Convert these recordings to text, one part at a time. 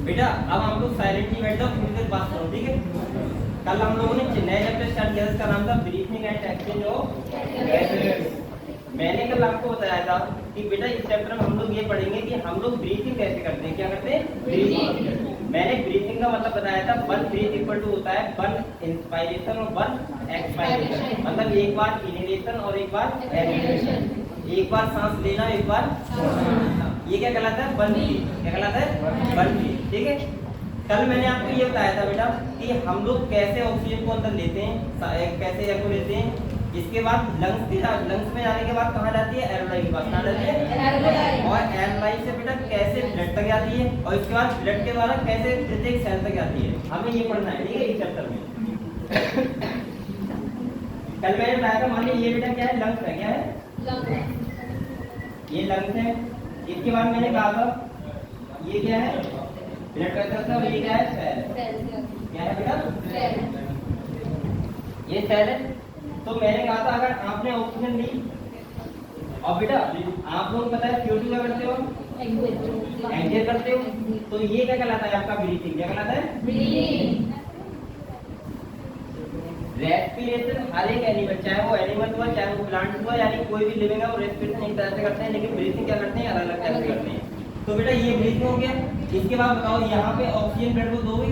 बेटा अब हम लोग साइलेंटली बैठ जाओ, थोड़ी देर बात करो, ठीक है। कल हम लोगों ने नया चैप्टर स्टार्ट किया, इसका नाम था breathing and exchange of gases. मैंने कल आपको बताया था कि बेटा इस चैप्टर में हम लोग ये पढ़ेंगे कि हम लोग ब्रीथिंग कैसे करते हैं। क्या करते हैं? ब्रीथिंग। मैंने ब्रीथिंग का मतलब बताया था, वन ब्रीथ इक्वल टू होता है वन इंस्पायरेशन और वन एक्सपायरेशन। मतलब एक बार इनहेलेशन और एक बार एक्सपेलेशन, एक बार सांस लेना एक बार छोड़ना। ये क्या कहलाता है? One breath. क्या कहलाता है? वन ब्रीथ, ठीक है। कल मैंने आपको ये बताया था बेटा कि हम लोग कैसे ऑक्सीजन को अंदर लेते हैं, कैसे एयर को लेते हैं। इसके बाद लंग्स में जाने के बाद कहाँ जाती है? एरोलाई के पास। कहाँ जाती है? और एरोलाई से बेटा कैसे ब्लड तक जाती है, और इसके बाद ब्लड के द्वारा कैसे प्रत्येक सेल तक जाती है। हमें ये पढ़ना है, ठीक है, इस चैप्टर में। कल मैंने बताया था, मान लीजिए ये बेटा क्या है? लंग्स है। क्या है? ये लंग्स है। इसके बाद मैंने कहा था ये क्या है? ब्लड वेसल है। और ये क्या है? सेल। क्या है बेटा? ये सेल है। तो मैंने कहा था अगर आपने ऑक्सीजन ली और बेटा आप लोग पता है CO2 क्या करते हो? एक्सहेल करते हो। तो ये क्या कहलाता है आपका? ब्रीथिंग। क्या कहलाता है? ब्रीथिंग। रेस्पिरेशन हर एक एनिमल, चाहे वो एनिमल हुआ चाहे वो प्लांट हुआ, यानी कोई भी लिविंग है, वो रेस्पिरेशन एक तरह से करते हैं, लेकिन ब्रीथिंग क्या करते हैं? अलग अलग तरह से करते हैं। तो बेटा ये ब्रीथिंग हो गया। इसके बाद बताओ यहाँ पे ऑक्सीजन ब्लड को दोगे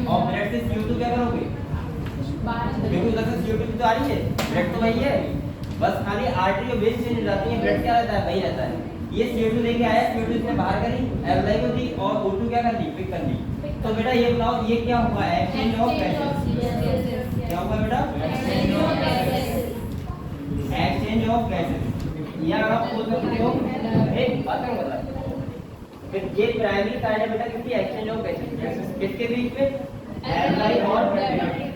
और ब्लड से CO2 क्या करोगे? क्योंकि उधर से CO2 तो आ रही है, ब्लड तो वही है, बस खाली आर्टरी और वेन चेंज हो जाती है, ब्लड क्या रहता है? वही रहता है। ये CO2 लेके आया, CO2 इसने बाहर करी, एरोलाई को दी, और O2 क्या कर ली? पिक कर ली। तो बेटा ये बताओ ये क्या हुआ? Exchange of gases. क्या हुआ बेटा? Exchange of gases. या आप बोल सकते हो एक बात मैं बता, ये प्राइमरी साइड है बेटा किसकी? Exchange of gases. किसके बीच में? एरोलाई और ब्लड।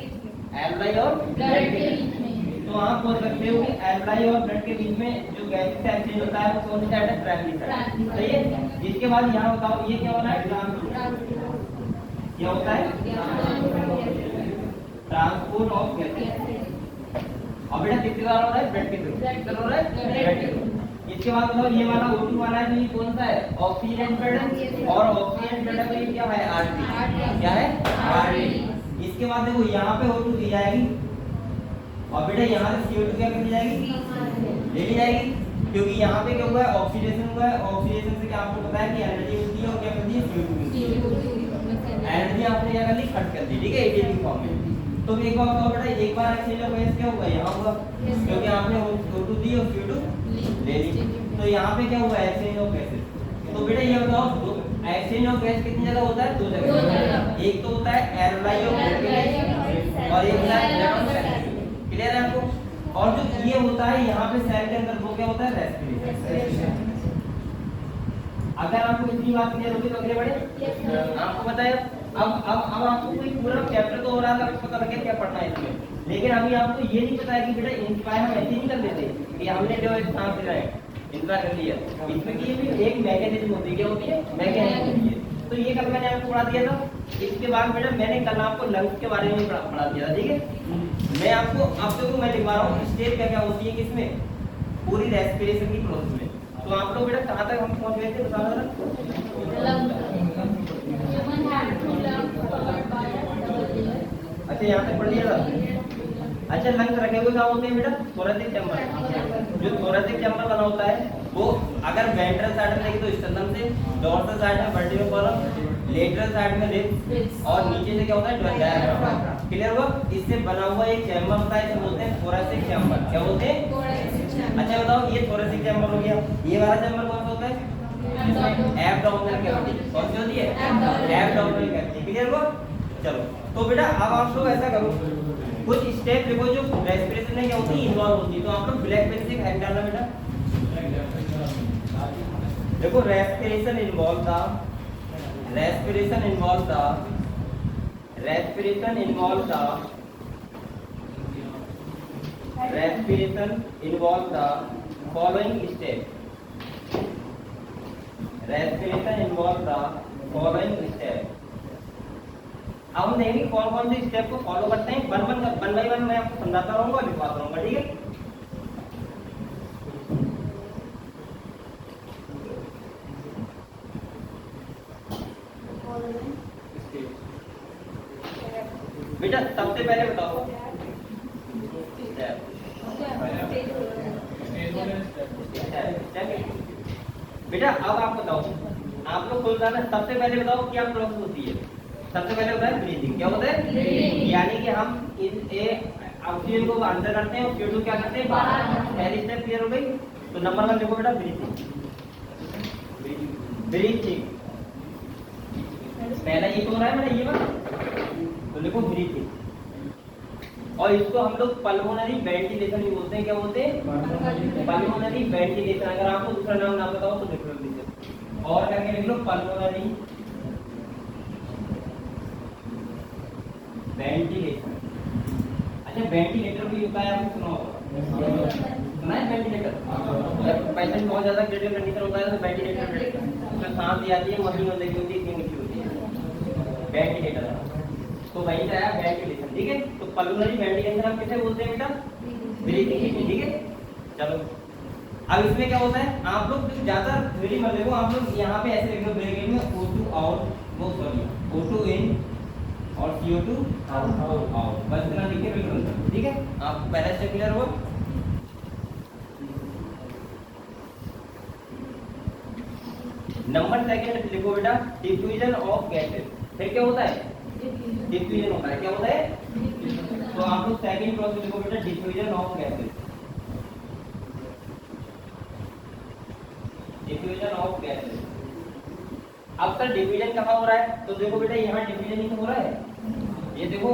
एरोलाई और ब्लड के बीच में। तो आप बोल सकते हो कि एरोलाई और ब्लड के बीच में जो गैसेस का एक्सचेंज होता है वो कौन सी साइड है? Primary side. सही है। इसके बाद यहाँ बताओ ये क्या हो रहा है? ट्रांसपोर्ट। क्या होता है? Transport of gases. और बेटा किसके द्वारा हो रहा है? ब्लड के थ्रू। किसके हो रहा है? ब्लड के थ्रू। इसके बाद बताओ ये वाला O2 वाला है, तो ये कौन सा है? Oxygen blood. और ऑक्सीजन ब्लड का ये क्या है? आर्टरी। क्या है? आर्टरी। इसके बाद देखो यहाँ पे O2 दी जाएगी और बेटा यहाँ से CO2 क्या कर जाएगी? ले ली जाएगी, क्योंकि यहाँ पे क्या हुआ है? ऑक्सीडेशन हुआ है। ऑक्सीडेशन से क्या आपको पता है कि एनर्जी मिलती है, और क्या मिलती है? CO2। एनर्जी आपने क्या कर ली? खर्च कर दी, ठीक है, ATP फॉर्म में। तो एक बार बताओ बेटा, एक बार एक्सचेंज ऑफ गैस क्या हुआ? यहाँ हुआ, क्योंकि आपने O2 दी और CO2 ले ली। तो यहाँ पे क्या हुआ? Exchange of gases. तो बेटा ये बताओ एक्सचेंज ऑफ गैस कितनी जगह होता है? दो जगह। एक तो होता है एरोलाई और ब्लड के बीच, और एक होता है ब्लड और सेल। क्लियर है आपको? और जो ये होता है यहाँ पे सेल के अंदर, वो क्या होता है? रेस्पिरेशन। अगर आपको इतनी बात क्लियर होगी तो अगले बढ़े। आपको बताया अब आपको कोई पूरा चैप्टर तो हो रहा था, पता लगे क्या पढ़ना है इसमें, लेकिन अभी आपको ये नहीं पता है कि बेटा इंस्पायर हम ऐसे नहीं कर देते कि हमने जो एक सांस लिया है इंस्पायर कर लिया, इसमें की भी एक मैकेनिज्म होती है। क्या होती है? मैकेनिज्म होती है। तो ये कल मैंने आपको पढ़ा दिया था। इसके बाद बेटा मैंने कल आपको लंग्स के बारे में पढ़ा दिया था, ठीक है। मैं आपको मैं लिखवा रहा हूँ स्टेप क्या क्या होती है किसमें? पूरी रेस्पिरेशन की प्रोसेस में। तो आप लोग बेटा कहाँ तक हम पहुँच गए थे बता दो। अच्छा यहाँ तक पढ़ लिया था। अच्छा लंग्स रखे हुए कहाँ होते हैं बेटा? Thoracic chamber. जो थोरेसिक चैम्बर बना होता है वो अगर वेंट्रल साइड में देखें तो स्टर्नम से, डोर्सल साइड में वर्टिब्रल कॉलम, लेटरल साइड में रिब्स, और नीचे से क्या होता है? डायफ्राम। क्लियर हुआ? इससे बना हुआ एक चैम्बर होता है, इसे बोलते हैं थोरेसिक चैम्बर। क्या बोलते हैं? अच्छा बताओ ये थोरेसिक चैम्बर हो गया। ये वाला चैम्बर कौन सा होता है? Abdominal cavity. कौन सी होती है? Abdominal cavity. क्लियर हुआ? चलो तो बेटा अब आप लोग ऐसा करो, कुछ स्टेप लिखो जो रेस्पिरेशन में क्या होती है? इन्वॉल्व होती है। तो आप लोग ब्लैक पेन से हेड डालना बेटा। देखो respiration involve the respiration involve the respiration involve the respiration involve the following step. Respiration involve the following step. अब हम देखेंगे कौन कौन से स्टेप को फॉलो करते हैं। वन बाय वन मैं आपको समझाता रहूंगा और लिखवाता रहूंगा, ठीक है। बेटा सबसे पहले बताओ बेटा अब आप बताओ, आप लोग खुद जाना, सबसे पहले बताओ क्या प्रोसेस होती है। सबसे पहले होता है ब्रीथिंग। क्या होता है? यानी कि हम ऑक्सीजन को अंदर करते हैं और CO2 क्या करते हैं बाहर। पहली स्टेप क्लियर हो गई। तो नंबर 1 देखो बेटा, ब्रीथिंग। ब्रीथिंग पहला ये तो हो रहा है बेटा, ये बात तो देखो ब्रीथिंग। और इसको हम लोग पल्मोनरी वेंटिलेशन भी बोलते हैं। क्या बोलते हैं? Pulmonary ventilation. अगर आपको दूसरा नाम ना बताओ तो लिख लो नीचे, और क्या लिख लो, पल्मोनरी वेंटिलेशन। अच्छा, वेंटिलेटर भी होता है, आपने सुना होगा, सुना है वेंटिलेटर? जब पेशेंट बहुत ज्यादा क्रिटिकल कंडीशन होता है तो वेंटिलेटर उसमें सांस दी जाती है, मशीन लगी होती है, इतनी ऊंची होती है, वेंटिलेटर। तो वही आया वेंटिलेशन। ठीक है, तो पल्मोनरी वेंटिलेशन हम किसे बोलते हैं बेटा? ब्रीथिंग। ठीक है, चलो अब इसमें क्या होता है, आप लोग ज्यादा थ्योरी मत देखो, आप लोग यहाँ पे ऐसे लिख लो ब्रेक में O2 आउट, वो सॉरी O2 इन और CO2 आउट, बस इतना लिख के बिल्कुल। ठीक है, आप पहला स्टेप क्लियर हुआ। नंबर सेकंड लिखो बेटा, डिफ्यूजन ऑफ गैसेस। फिर क्या होता है? डिफ्यूजन होता है। क्या होता है? तो आप लोग सेकंड प्रोसेस लिखो बेटा, diffusion of gases. Diffusion of gases. अब सर डिफ्यूजन कहाँ हो रहा है? तो देखो बेटा, यहाँ डिफ्यूजन ही तो हो रहा है। ये देखो,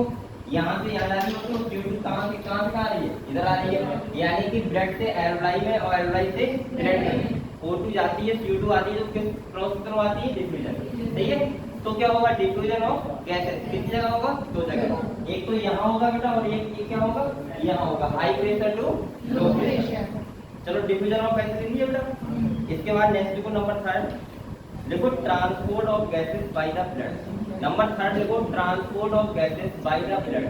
यहाँ से यहाँ जा रही है, तो CO2 कहाँ से कहाँ आ रही है? इधर आ रही है, यानी कि ब्लड से एल्वलाई में और एल्वलाई से ब्लड में। O2 जाती है, CO2 आती है, तो किस प्रोसेस थ्रू आती है? डिफ्यूजन। सही है, तो क्या होगा? डिफ्यूजन ऑफ गैसेस कितनी जगह होगा? 2 जगह। एक तो यहाँ होगा बेटा, और एक क्या होगा? यहाँ होगा, high pressure to low pressure. चलो डिफ्यूजन ऑफ गैसेस लिख लिया बेटा। इसके बाद नेक्स्ट लिखो नंबर 3, लिखो transport of gases by the blood. Number 3 लिखो, transport of gases by the blood.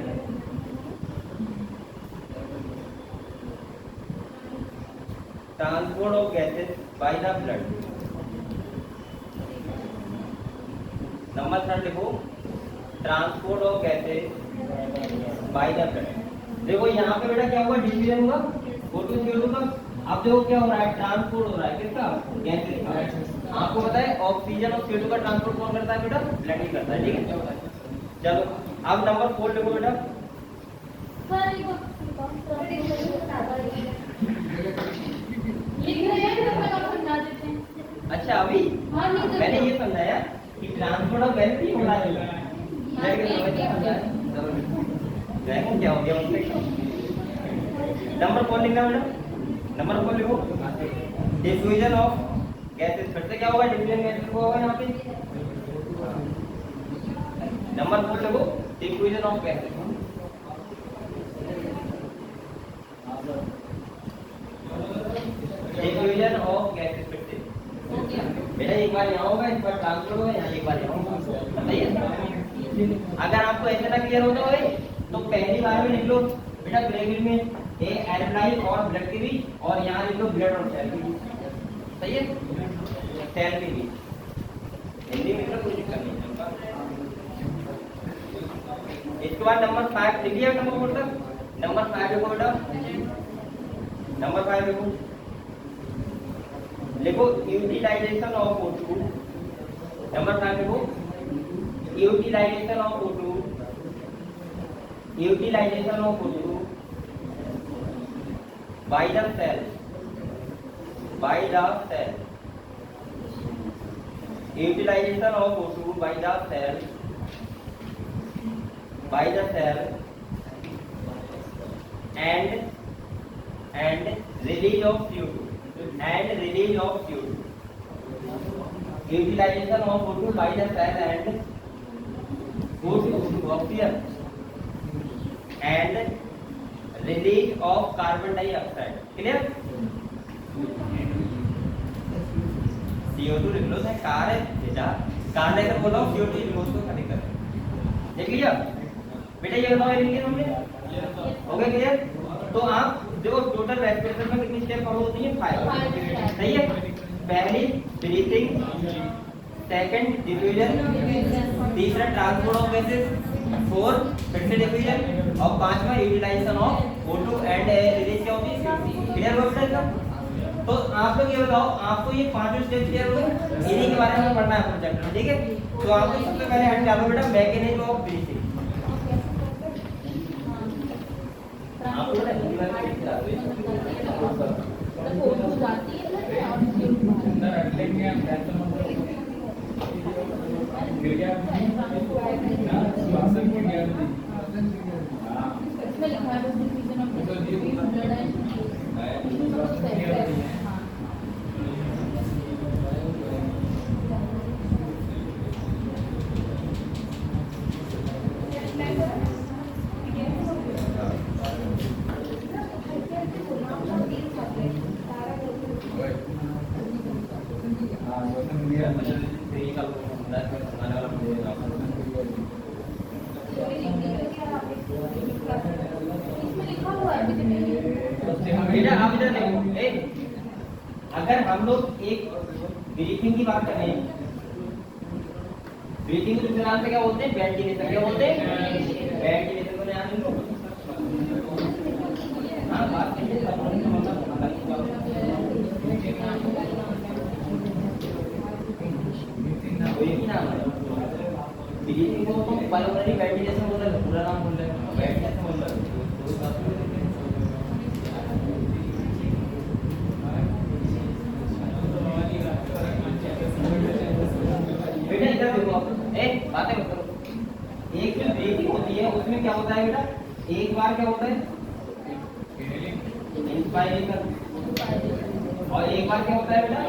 Transport of gases by the blood. Number 3 लिखो, transport of gases by the blood. देखो यहाँ पे बेटा क्या हुआ? डिफ्यूजन हुआ O2 CO2 का। अब देखो क्या हो रहा है? ट्रांसपोर्ट हो रहा है, किसका? गैसेस का। आपको पता है ऑक्सीजन और CO2 का ट्रांसपोर्ट कौन करता है बेटा? ब्लड ही करता है। ठीक है, चलो अब नंबर 4 लिखो बेटा। अच्छा, अभी मैंने ये समझाया कि ट्रांसपोर्ट ऑफ गैसेस ही हो रहा है। क्या हो गया उससे? नंबर 4 लिखना बेटा। नंबर 4 लिखो, डिफ्यूजन ऑफ गैसेस। फिर से क्या होगा? डिफ्यूजन गैसेस को होगा यहाँ पे। नंबर 4 लिखो, diffusion of gases. Diffusion of gases. फिर से बेटा एक बार यहाँ होगा, एक बार ट्रांसफर होगा, यहाँ एक बार यहाँ होगा। बताइए, अगर आपको ऐसा ना क्लियर होता है तो पहली बार में लिख लो बेटा, ब्रेकेट में ए एल्वलाई और ब्लड के बीच, और यहाँ लिख लो ब्लड और सेल के बीच। सही है, सेल के बीच। हिंदी में कोई दिक्कत नहीं है। इसके बाद नंबर 5 लिख लिया। नंबर 4 तक नंबर 5 लिखो बेटा। नंबर 5 लिखो यूटिलाइजेशन ऑफ O2। नंबर 5 लिखो, utilization of O2। Utilization of O2 by the cell, by the cell. Utilization of O2 by the cell, by the cell, and release of CO2, and release of CO2. Utilization of O2 by the cell and O2 oxygen, and release of carbon dioxide. Clear? CO2 लिख लो, मैं car है बेटा, car लेकर बोला हूँ, CO2 लिख लो, उसको खाली कर। देख लिया बेटा, ये बताओ ये लिखे हमने, हो गया क्लियर? तो आप देखो टोटल रेस्पिरेशन में कितनी स्टेप फॉलो होती है? 5। सही है, पहली ब्रीथिंग, सेकंड डिफ्यूजन, तीसरा ट्रांसपोर्ट ऑफ गैसेस, फोर्थ फिर से डिफ्यूजन और पांचवा utilisation of O2 and release क्या होती है। क्लियर हो गया? तो आप लोग ये बताओ, आपको ये पांचों स्टेप क्लियर हो गए? इन्हीं के बारे में पढ़ना है अपने चैप्टर में, ठीक है? तो आपको सबसे पहले हट जाओ बेटा मैकेनिज्म ऑफ ब्रीथिंग। आपको पता है हिंदी में क्या लिखा है? फोटो जाती है ना और अंदर अटलेंगे हम ऐसा मतलब गिर गया ना श्वासन को गया थी। हां इसमें लिखा है डिफिनेशन ऑफ ब्लड एंड आप इधर देखो, अगर हम लोग एक ब्रीथिंग की बात करें, ब्रीथिंग को दूसरे नाम से क्या बोलते हैं? वेंटिलेशन। क्या बोलते हैं? वेंटिलेशन को ध्यान दो। हाँ बात कोई नाम है ब्रीथिंग को तो पल्मोनरी वेंटिलेशन बोलते हैं, पूरा नाम बोलते हैं वेंटिलेशन बोलते हैं। बातें मत करो। एक जो ब्रीथिंग होती है उसमें क्या होता है बेटा? एक बार क्या होता है? इंस्पायरेशन। और एक बार क्या होता है बेटा?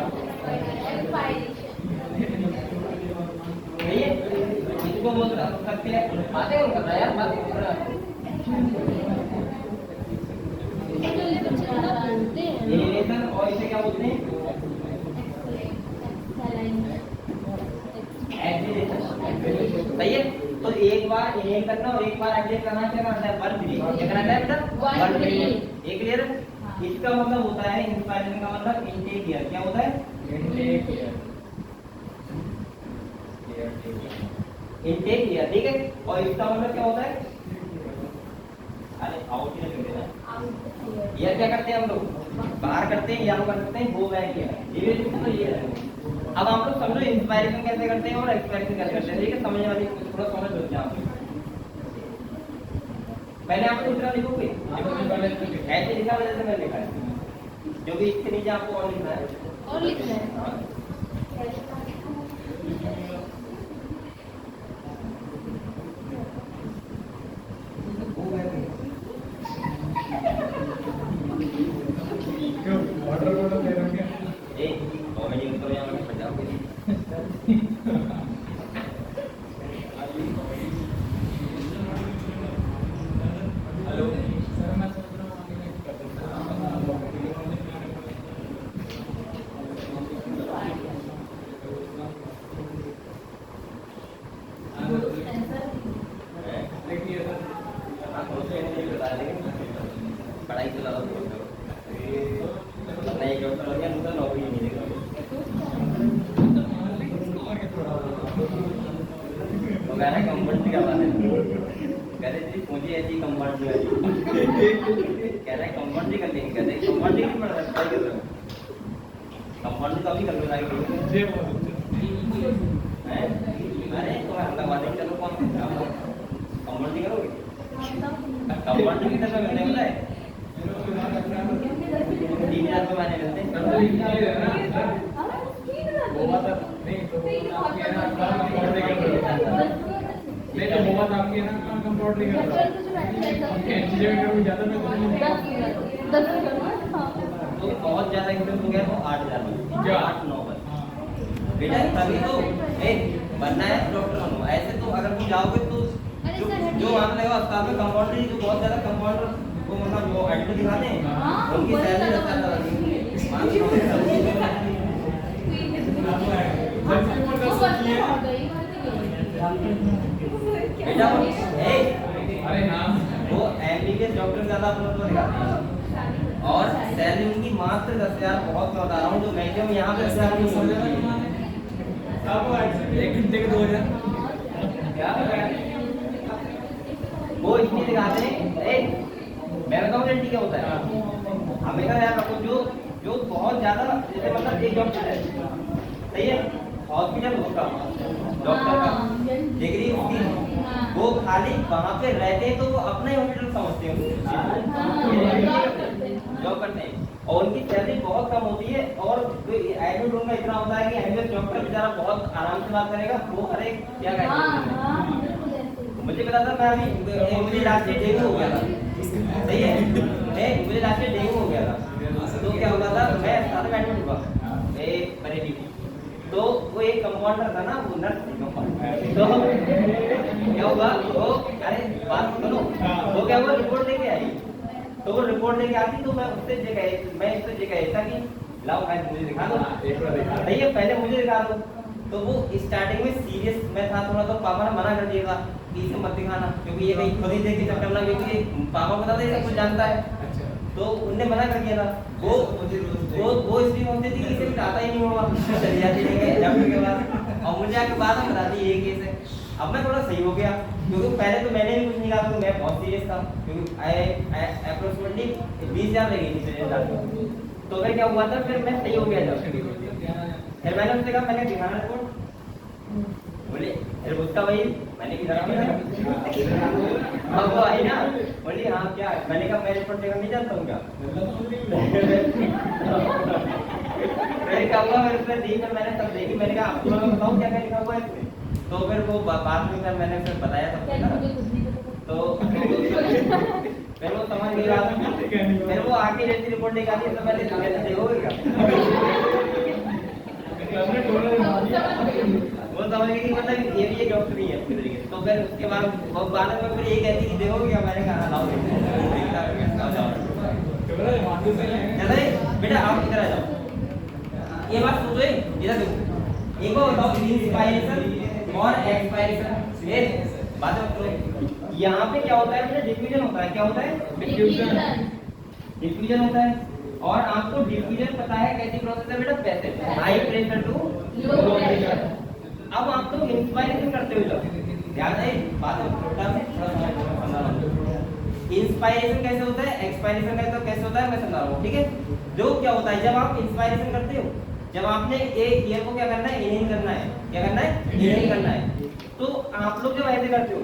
ये इसको बोल सकते हैं। बातें मत करना यार, बातें मत करना। इनहेलेशन और इसे क्या बोलते हैं? सही है। तो एक बार इनहेल करना और एक बार एक्सहेल करना, क्या करना है? One breath. क्या करना है बेटा? One breathe. ये क्लियर है? इसका मतलब होता है इंस्पायरेशन का मतलब इनटेक एयर। क्या होता है? Intake air. इनटेक एयर, ठीक है। और इसका मतलब क्या होता है? अरे आउट एयर कर देना। एयर क्या करते हैं हम लोग? बाहर करते हैं या हम करते हैं गो बैक एयर। ये तो ये है। अब आप लोग समझो इंस्पायरेशन कैसे करते हैं और एक्सपायरेशन कैसे करते हैं, ठीक है? समझने वाली थोड़ा समझ लो आप। पहले आप दूसरा लिखोगे, ऐसे लिखा वजह से मैंने लिखा है, जो भी इसके नीचे आपको और लिखना है। और लिखना है वाटर बॉटल दे रहा क्या? कॉमेडी में तो यहाँ पे पंजाब के हेलो सर, मैं सोच रहा हूँ आगे में कर देता हूँ। पढ़ाई के अलावा अपना एक डॉक्टर लग गया, दूसरा नौकरी नहीं मिलेगा। तो कह रहा है कंपाउंड का बात है, कह रहे जी मुझे ऐसी कंपाउंड में कह रहा है कंपाउंड कर लेंगे, कहते हैं कंपाउंड नहीं पढ़ रहा कर रहे हो कंपाउंड तो अभी कर लो है। अरे तो हमला बात चलो कौन कंपाउंड करोगे? कंपाउंड कितने में मिलने वाला है? 3000 रुपये महीने मिलते हैं। वो बात नहीं तो आपके है ना कंपाउंड नहीं कर रहे, नहीं तो वो बात आपकी है ना कंपाउंड नहीं कर रहे, इंजीनियरिंग में ज्यादा में 10 तो बहुत ज्यादा इंटरेस्ट हो गया तो 8000 क्या 8-9 बेटा, तभी तो बनना है डॉक्टर बनना। ऐसे तो अगर तुम जाओगे तो जो आने लगा अस्पताल में कंपाउंडर जो बहुत ज्यादा कंपाउंडर को मतलब जो एडमिट दिखाते हैं उनकी सैलरी बेटा अरे हाँ वो एमबीबीएस डॉक्टर ज्यादा अपना तो दिखाते हैं और सैलरी उनकी मात्र 10,000। बहुत मैं बता रहा हूँ जो मैक्सिमम यहाँ पे 10,000 की आपको 1 घंटे के 2000 क्या वो इतनी दिखाते हैं। मैं बताऊँ गारंटी क्या होता है, हमेशा याद रखो जो बहुत ज्यादा, जैसे मतलब एक डॉक्टर है, सही है, हॉस्पिटल उसका डॉक्टर का डिग्री उसकी, वो खाली वहाँ पे रहते हैं तो वो अपना ही हॉस्पिटल समझते हैं, जॉब करते हैं, और उनकी सैलरी बहुत कम होती है, और जो एडमिट उनका इतना होता है कि एमबीबीएस डॉक्टर बेचारा बहुत आराम से बात करेगा, वो अरे क्या कहते हैं, मुझे पता था, मैं अभी मुझे लास्ट ईयर डेंगू हो गया था, सही है, मुझे लास्ट ईयर डेंगू हो गया था, तो क्या होता था, मैं साथ में एडमिट हुआ बरेली, तो वो एक कंपाउंडर था ना, वो नर्स थी कंपाउंडर, तो क्या हुआ, वो अरे बात सुनो, वो क्या हुआ, रिपोर्ट लेके आई, तो वो रिपोर्ट लेके आती, तो मैं उससे मैं इससे जगह था कि लाओ मैं मुझे दिखा दो, सही है, पहले मुझे दिखा दो, तो वो स्टार्टिंग में सीरियस मैं था थोड़ा, तो पापा ने मना कर दिया था कि इसे मत दिखाना, क्योंकि ये कहीं खुद ही देख के चक्कर लगा, क्योंकि पापा को पता था सब कुछ जानता है, तो उनने मना कर दिया था, वो इसलिए बोलते थे कि इसे कुछ आता ही नहीं होगा, चली जाती है डॉक्टर के पास, और मुझे आके बाद में बताती ये केस है। अब मैं थोड़ा सही हो गया, क्योंकि पहले तो मैंने भी कुछ नहीं कहा, तो मैं बहुत सीरियस था, क्योंकि अप्रोक्सीमेटली 20,000 लगी थी मेरे साथ, तो फिर क्या हुआ था, फिर मैं सही हो गया था, फिर मैंने उससे कहा मैंने दिखाना रिपोर्ट, बोले फिर उसका वही मैंने की अब वो आई ना, बोली हाँ क्या, मैंने कहा मैं रिपोर्ट देखा नहीं जानता हूँ क्या, मैंने कहा हुआ मेरे पे दी, फिर मैंने सब देखी, मैंने कहा आपको मैं बताऊँ क्या क्या लिखा हुआ है इसमें, तो फिर वो बाद में फिर मैंने फिर बताया सब, तो फिर वो समझ गई बात, फिर वो आके जैसी रिपोर्ट लेकर आती है, तो पहले देखोगे क्या, वो समझ गई कि मतलब ये भी एक डॉक्टर ही है अपने तरीके से, तो फिर उसके बाद में फिर ये कहती कि देखोगे क्या, मैंने कहा लाओ बेटा आप इधर आ जाओ, ये बात सोचो, इधर देखो, एक बार बताओ इंस्पायरेशन और एक्सपायरेशन, बात करो, यहाँ पे क्या होता है बेटा, डिफ्यूजन होता है, क्या होता है, डिफ्यूजन होता है, और आपको डिफ्यूजन पता है कैसी प्रोसेस है बेटा, पैसे high pressure to low pressure. अब आप लोग इंस्पायरेशन करते हो, जब याद है बात इंस्पायरेशन कैसे होता है, एक्सपायरेशन कैसे होता है, मैं समझा रहा हूँ, ठीक है। जो क्या होता है, जब आप इंस्पायरेशन करते हो, जब आपने एक ईयर को क्या करना है, इनहेल करना है, क्या करना है, इनहेल करना है, तो आप लोग जब ऐसे करते हो,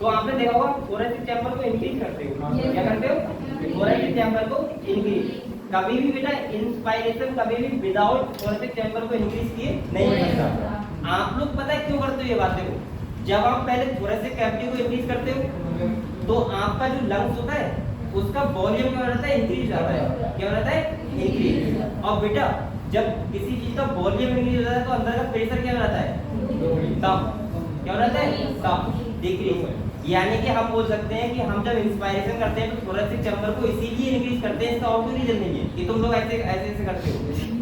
तो आपने देखा होगा थोरेसिक चैम्बर को इंक्रीज करते हो, क्या करते हो, थोरेसिक चैम्बर को इंक्रीज, कभी भी बेटा इंस्पायरेशन कभी भी विदाउट थोरेसिक चैम्बर को इंक्रीज किए नहीं हो सकता। आप लोग पता है क्यों करते हो ये बात, देखो, जब आप पहले थोरेसिक कैविटी को इंक्रीज करते हो, तो आपका जो लंग्स होता है उसका वॉल्यूम क्या हो जाता है, इंक्रीज हो जाता है, क्या हो जाता है, इंक्रीज। और बेटा जब किसी चीज का वॉल्यूम इंक्रीज हो जाता है, तो अंदर का प्रेशर क्या हो जाता है, कम, क्या हो जाता है, कम, डिक्रीज। यानी कि हम बोल सकते हैं कि हम जब इंस्पायरेशन करते हैं तो थोरेसिक चैम्बर को इसीलिए इंक्रीज करते हैं, इसका और कोई रीजन नहीं है कि तुम लोग ऐसे ऐसे करते हो,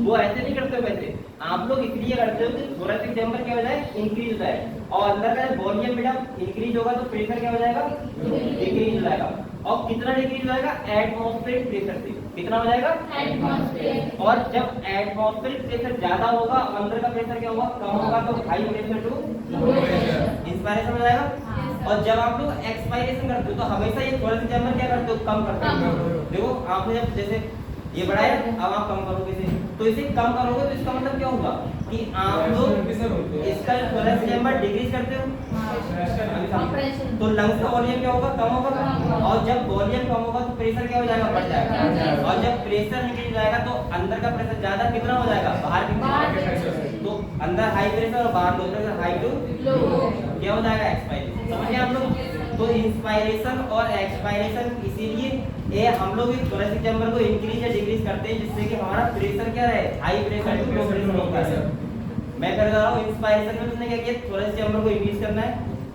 वो ऐसे नहीं करते हो, वैसे आप लोग इसलिए करते हो कि थोरेसिक चैम्बर क्या हो जाए, इंक्रीज हो जाए, और अंदर का वॉल्यूम बेटा इंक्रीज होगा तो प्रेशर क्या हो जाएगा, डिक्रीज हो जाएगा। और कितना डिक्रीज हो जाएगा, एटमॉस्फेरिक प्रेशर से, कितना हो जाएगा, एटमॉस्फेरिक। और जब एटमॉस्फेरिक प्रेशर ज्यादा होगा, अंदर का प्रेशर क्या होगा, कम होगा, तो high pressure to low pressure, inspiration हो जाएगा। और जब आप लोग एक्सपायरेशन करते हो, तो हमेशा ये थोरेसिक चैम्बर क्या करते हो, कम करते हो। देखो आपने जब जैसे ये बढ़ाया, अब आप कम करोगे इसे, तो इसे कम करोगे तो इसका मतलब क्या होगा कि आप लोग इसका थोरेसिक चैम्बर डिक्रीज करते हो, तो लंग्स का वॉल्यूम क्या होगा, कम होगा, और जब वॉल्यूम कम होगा तो प्रेशर क्या हो जाएगा, बढ़ जाएगा, और जब प्रेशर इंक्रीज हो जाएगा तो अंदर का प्रेशर ज्यादा कितना हो जाएगा, बाहर कितना, तो अंदर हाई प्रेशर और बाहर लो प्रेशर, हाई टू लो, क्या हो जाएगा, एक्सपायरेशन। समझिए आप लोग, तो इंस्पायरेशन और एक्सपायरेशन इसीलिए ये हम लोग इस थोरेसिक चैम्बर को इंक्रीज या डिक्रीज करते हैं, जिससे कि हमारा प्रेशर क्या रहे, high pressure to low pressure होता है। मैं कर रहा हूँ इंस्पायरेशन में तुमने क्या किया, थोरेसिक चैम्बर को इंक्रीज करना है,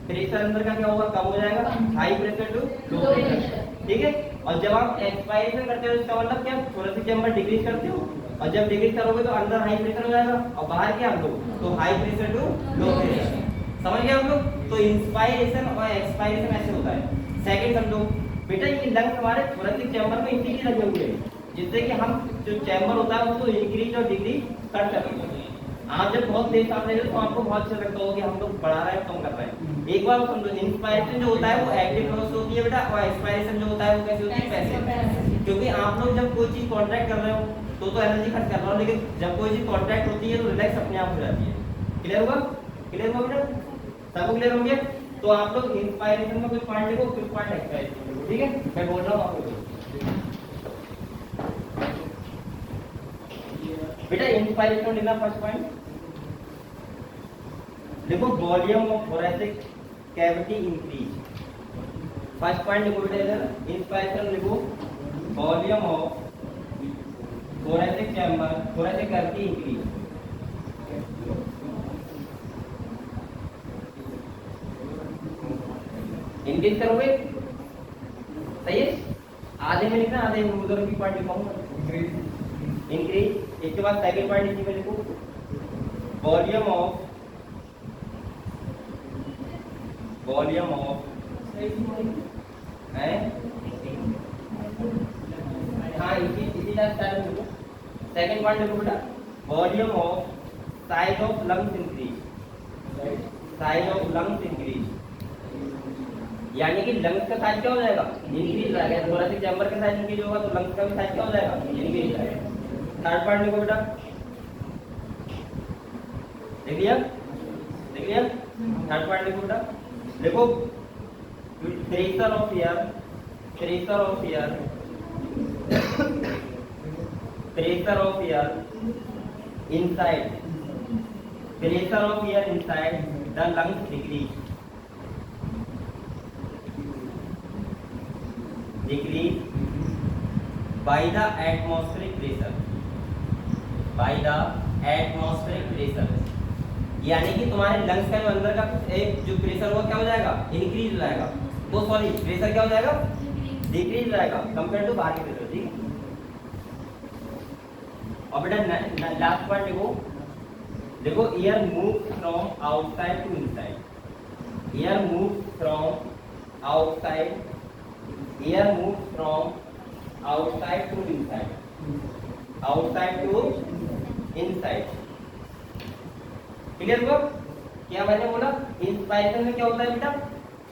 प्रेशर अंदर का क्या होगा, कम हो जाएगा, high pressure to low pressure, ठीक है। और जब आप एक्सपायरेशन करते हो, इसका मतलब क्या, थोरेसिक चैम्बर डिक्रीज करते हो, और जब डिक्रीज करोगे तो अंदर हाई प्रेशर हो जाएगा, और बाहर क्या हम लोग, तो high pressure to low pressure. समझ गए हम लोग, तो इंस्पायरेशन और एक्सपायरेशन ऐसे होता है। सेकंड समझो बेटा, ये लंग्स हमारे थोरेसिक चैम्बर में इसीलिए लगे हुए हैं, जिससे कि हम जो चैम्बर होता है उसको इंक्रीज और डिक्रीज कर सकते हैं। आप जब बहुत तेज सांस ले रहे हो तो आपको बहुत अच्छा लगता होगा कि हम लोग बढ़ा रहे हैं कम कर रहे हैं। एक बार समझो, इंस्पायरेशन जो होता है वो एक्टिव नोज होती है बेटा, और एक्सपायरेशन जो होता है वो कैसे होती है, पैसिव। क्योंकि आप लोग जब कोई चीज कॉन्ट्रैक्ट कर रहे हो तो एनर्जी खर्च कर रहे हो, लेकिन जब कोई चीज कॉन्ट्रैक्ट होती है तो रिलैक्स अपने आप हो जाती है। क्लियर हुआ? क्लियर हुआ बेटा? सबको क्लियर हो गया? तो आप लोग इंस्पायरेशन में कुछ पॉइंट लिखो, कुछ पॉइंट एक्सपायरेशन में लिखो, ठीक है? मैं बोल रहा हूँ आपको बेटा। इंस्पायरेशन लिखना फर्स्ट पॉइंट देखो, volume of thoracic cavity increase. First point लिखो बेटा इधर, इंस्पायरेशन लिखो, volume of thoracic chamber, thoracic cavity increase. Increase करोगे, सही है? आधे में लिखना, आधे में उधर की पॉइंट लिखाऊंगा, इंक्रीज। इसके बाद सेकंड पॉइंट इसी में लिखो, वॉल्यूम ऑफ है, हाँ इसी का स्टाइल लिखो। सेकंड पॉइंट लिखो बेटा, volume of size of lungs increase, size of lungs increase. यानी कि लंग्स का साइज क्या हो जाएगा, इंक्रीज हो जाएगा। थोरैसिक चैम्बर का साइज इंक्रीज होगा तो लंग्स का भी साइज क्या हो जाएगा, इंक्रीज हो जाएगा। थर्ड पॉइंट लिखो बेटा, देख लिया? देख लिया? थर्ड पॉइंट लिखो बेटा, देखो pressure of air, pressure of air, pressure of air inside, pressure of air inside the lungs decrease, decrease by the atmospheric pressure, by the atmospheric pressure। यानी कि तुम्हारे लंग्स का जो अंदर का एक जो प्रेशर होगा क्या हो जाएगा, इंक्रीज हो जाएगा। तो सॉरी, प्रेशर क्या हो जाएगा, डिक्रीज हो जाएगा कंपेयर टू बाहर के प्रेशर, ठीक है? और बेटा लास्ट पॉइंट लिखो, देखो air move from outside to inside, air move from outside, air move from outside to inside, outside to inside। Clear हुआ? क्या मैंने बोला, इंस्पायरेशन में क्या होता है बेटा,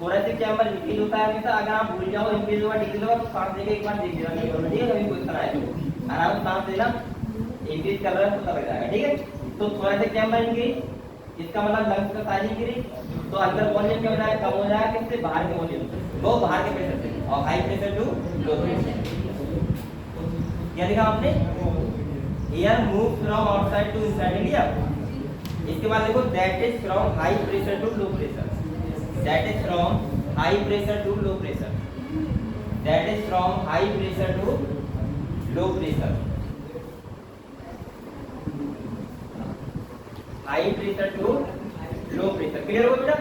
थोरैसिक चैम्बर इंक्रीज होता है हमेशा। अगर आप भूल जाओ इंक्रीज होगा डिक्रीज होगा तो सांस लेके एक बार देख लेना, नहीं होना, ठीक है? कभी क्वेश्चन आए तो आराम से सांस लेना, इंक्रीज कर रहा है तो पता लग जाएगा, ठीक है? तो थोरैसिक चैम्बर इंक्रीज, इसका मतलब लंग्स का साइज इंक्रीज, तो अंदर वॉल्यूम क्या हो जाएगा, कम हो जाएगा। किससे, बाहर के वॉल्यूम से, वो बाहर के प्रेशर से, और high pressure to low pressure. क्या लिखा आपने, air move from outside to inside, लिया? इसके बाद देखो, that is from high pressure to low pressure, that is from high pressure to low pressure, that is from high pressure to low pressure, high pressure to low pressure. Clear हो बेटा?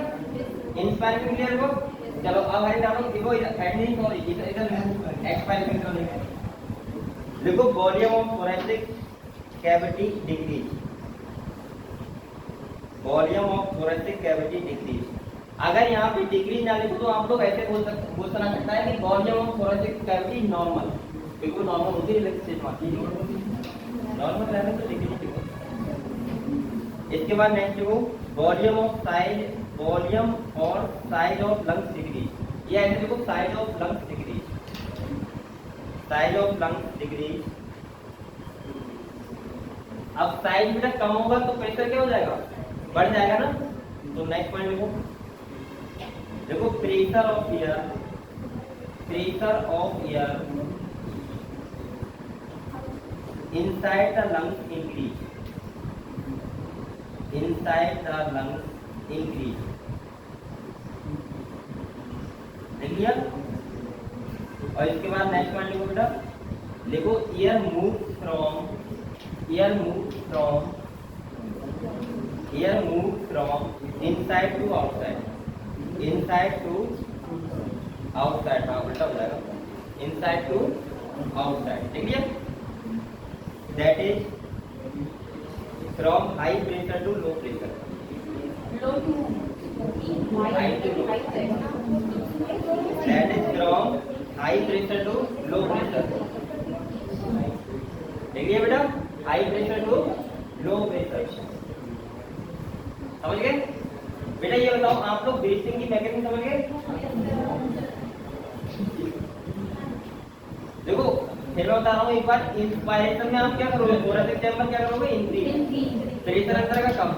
Inspiration clear हो? चलो अब हमारे डालो, देखो admin sorry इधर expiration करो। देखो volume of thoracic cavity decrease, volume of thoracic cavity decrease. अगर यहाँ पे डिक्रीज ना लिखो तो आप लोग ऐसे बोल सकता है कि volume of thoracic cavity normal, बिल्कुल नॉर्मल होती है, नॉर्मल रहने तो डिक्रीज लिखो। इसके बाद नेक्स्ट लिखो, वॉल्यूम ऑफ साइज, वॉल्यूम और साइज ऑफ लंग्स डिक्रीज। ये ऐसे लिखो, size of lungs decrease, size of lungs decrease. अब साइज बेटा कम होगा तो प्रेशर क्या हो जाएगा, बढ़ जाएगा ना। तो नेक्स्ट पॉइंट लिखो, देखो pressure of air, pressure of air inside the lungs increase, inside the lungs increase. देख लिया? और इसके बाद नेक्स्ट पॉइंट लिखो बेटा, लिखो air move from, air move from, air move from inside to outside, inside to outside, हाँ उल्टा हो जाएगा, इनसाइड टू आउटसाइड। ठीक है? That is from high pressure to low pressure, low to high to low, that is from high pressure to low pressure. देखिए बेटा, high pressure to low pressure. समझ गए बेटा? ये बताओ आप लोग ब्रीथिंग की मैकेनिज्म समझ गए? देखो फिर मैं बता रहा हूँ एक बार, इंस्पायरेशन में आप क्या करोगे? थोरेसिक चैम्बर क्या करोगे? इंक्रीज, प्रेशर अंदर का कम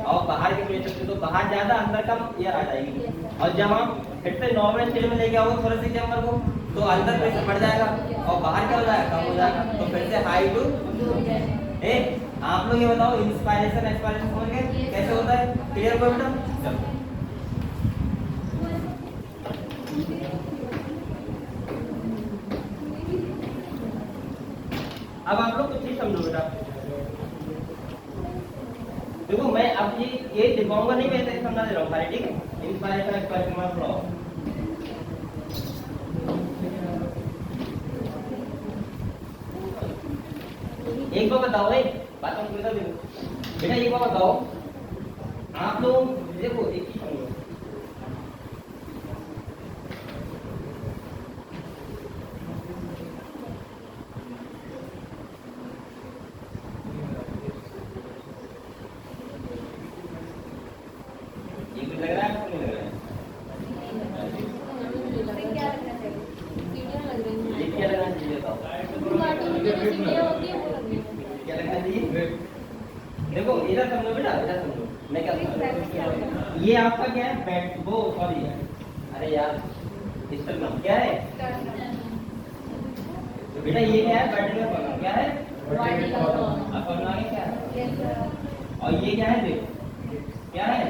और बाहर के प्रेशर से, तो बाहर ज्यादा अंदर कम एयर आ जाएगी। और जब हम फिर से नॉर्मल स्टेज में लेके आओगे थोरेसिक चैम्बर को, तो अंदर प्रेशर बढ़ जाएगा और बाहर क्या हो जाएगा? कम हो जाएगा। तो फिर से हाई टू ए। आप लोग ये बताओ इंस्पायरेशन एक्सपायरेशन समझ गए कैसे होता है? क्लियर हो बेटा? चलो अब आप लोग कुछ चीज समझो बेटा। देखो मैं अब ये दिखाऊंगा नहीं, मैं ऐसे समझा दे रहा हूँ सारे, ठीक है? इंस्पायरेशन एक्सपायरेशन में पढ़ाओ। एक बार बताओ, एक बात हम बता दो बेटा, एक बार बताओ आप लोग देखो एक चीज समझो। लग रहा है आपको? नहीं लग रहा है? ये क्या लगना चाहिए बताओ? क्या लगना चाहिए? देखो इधर समझो बेटा, इधर समझो मैं क्या समझ। ये आपका क्या है? बैट वो सॉरी अरे यार इसका नाम क्या है? तो बेटा ये क्या है? बैटरी का कॉलम क्या है? कॉलम आगे क्या है? और ये क्या है? देखो क्या है?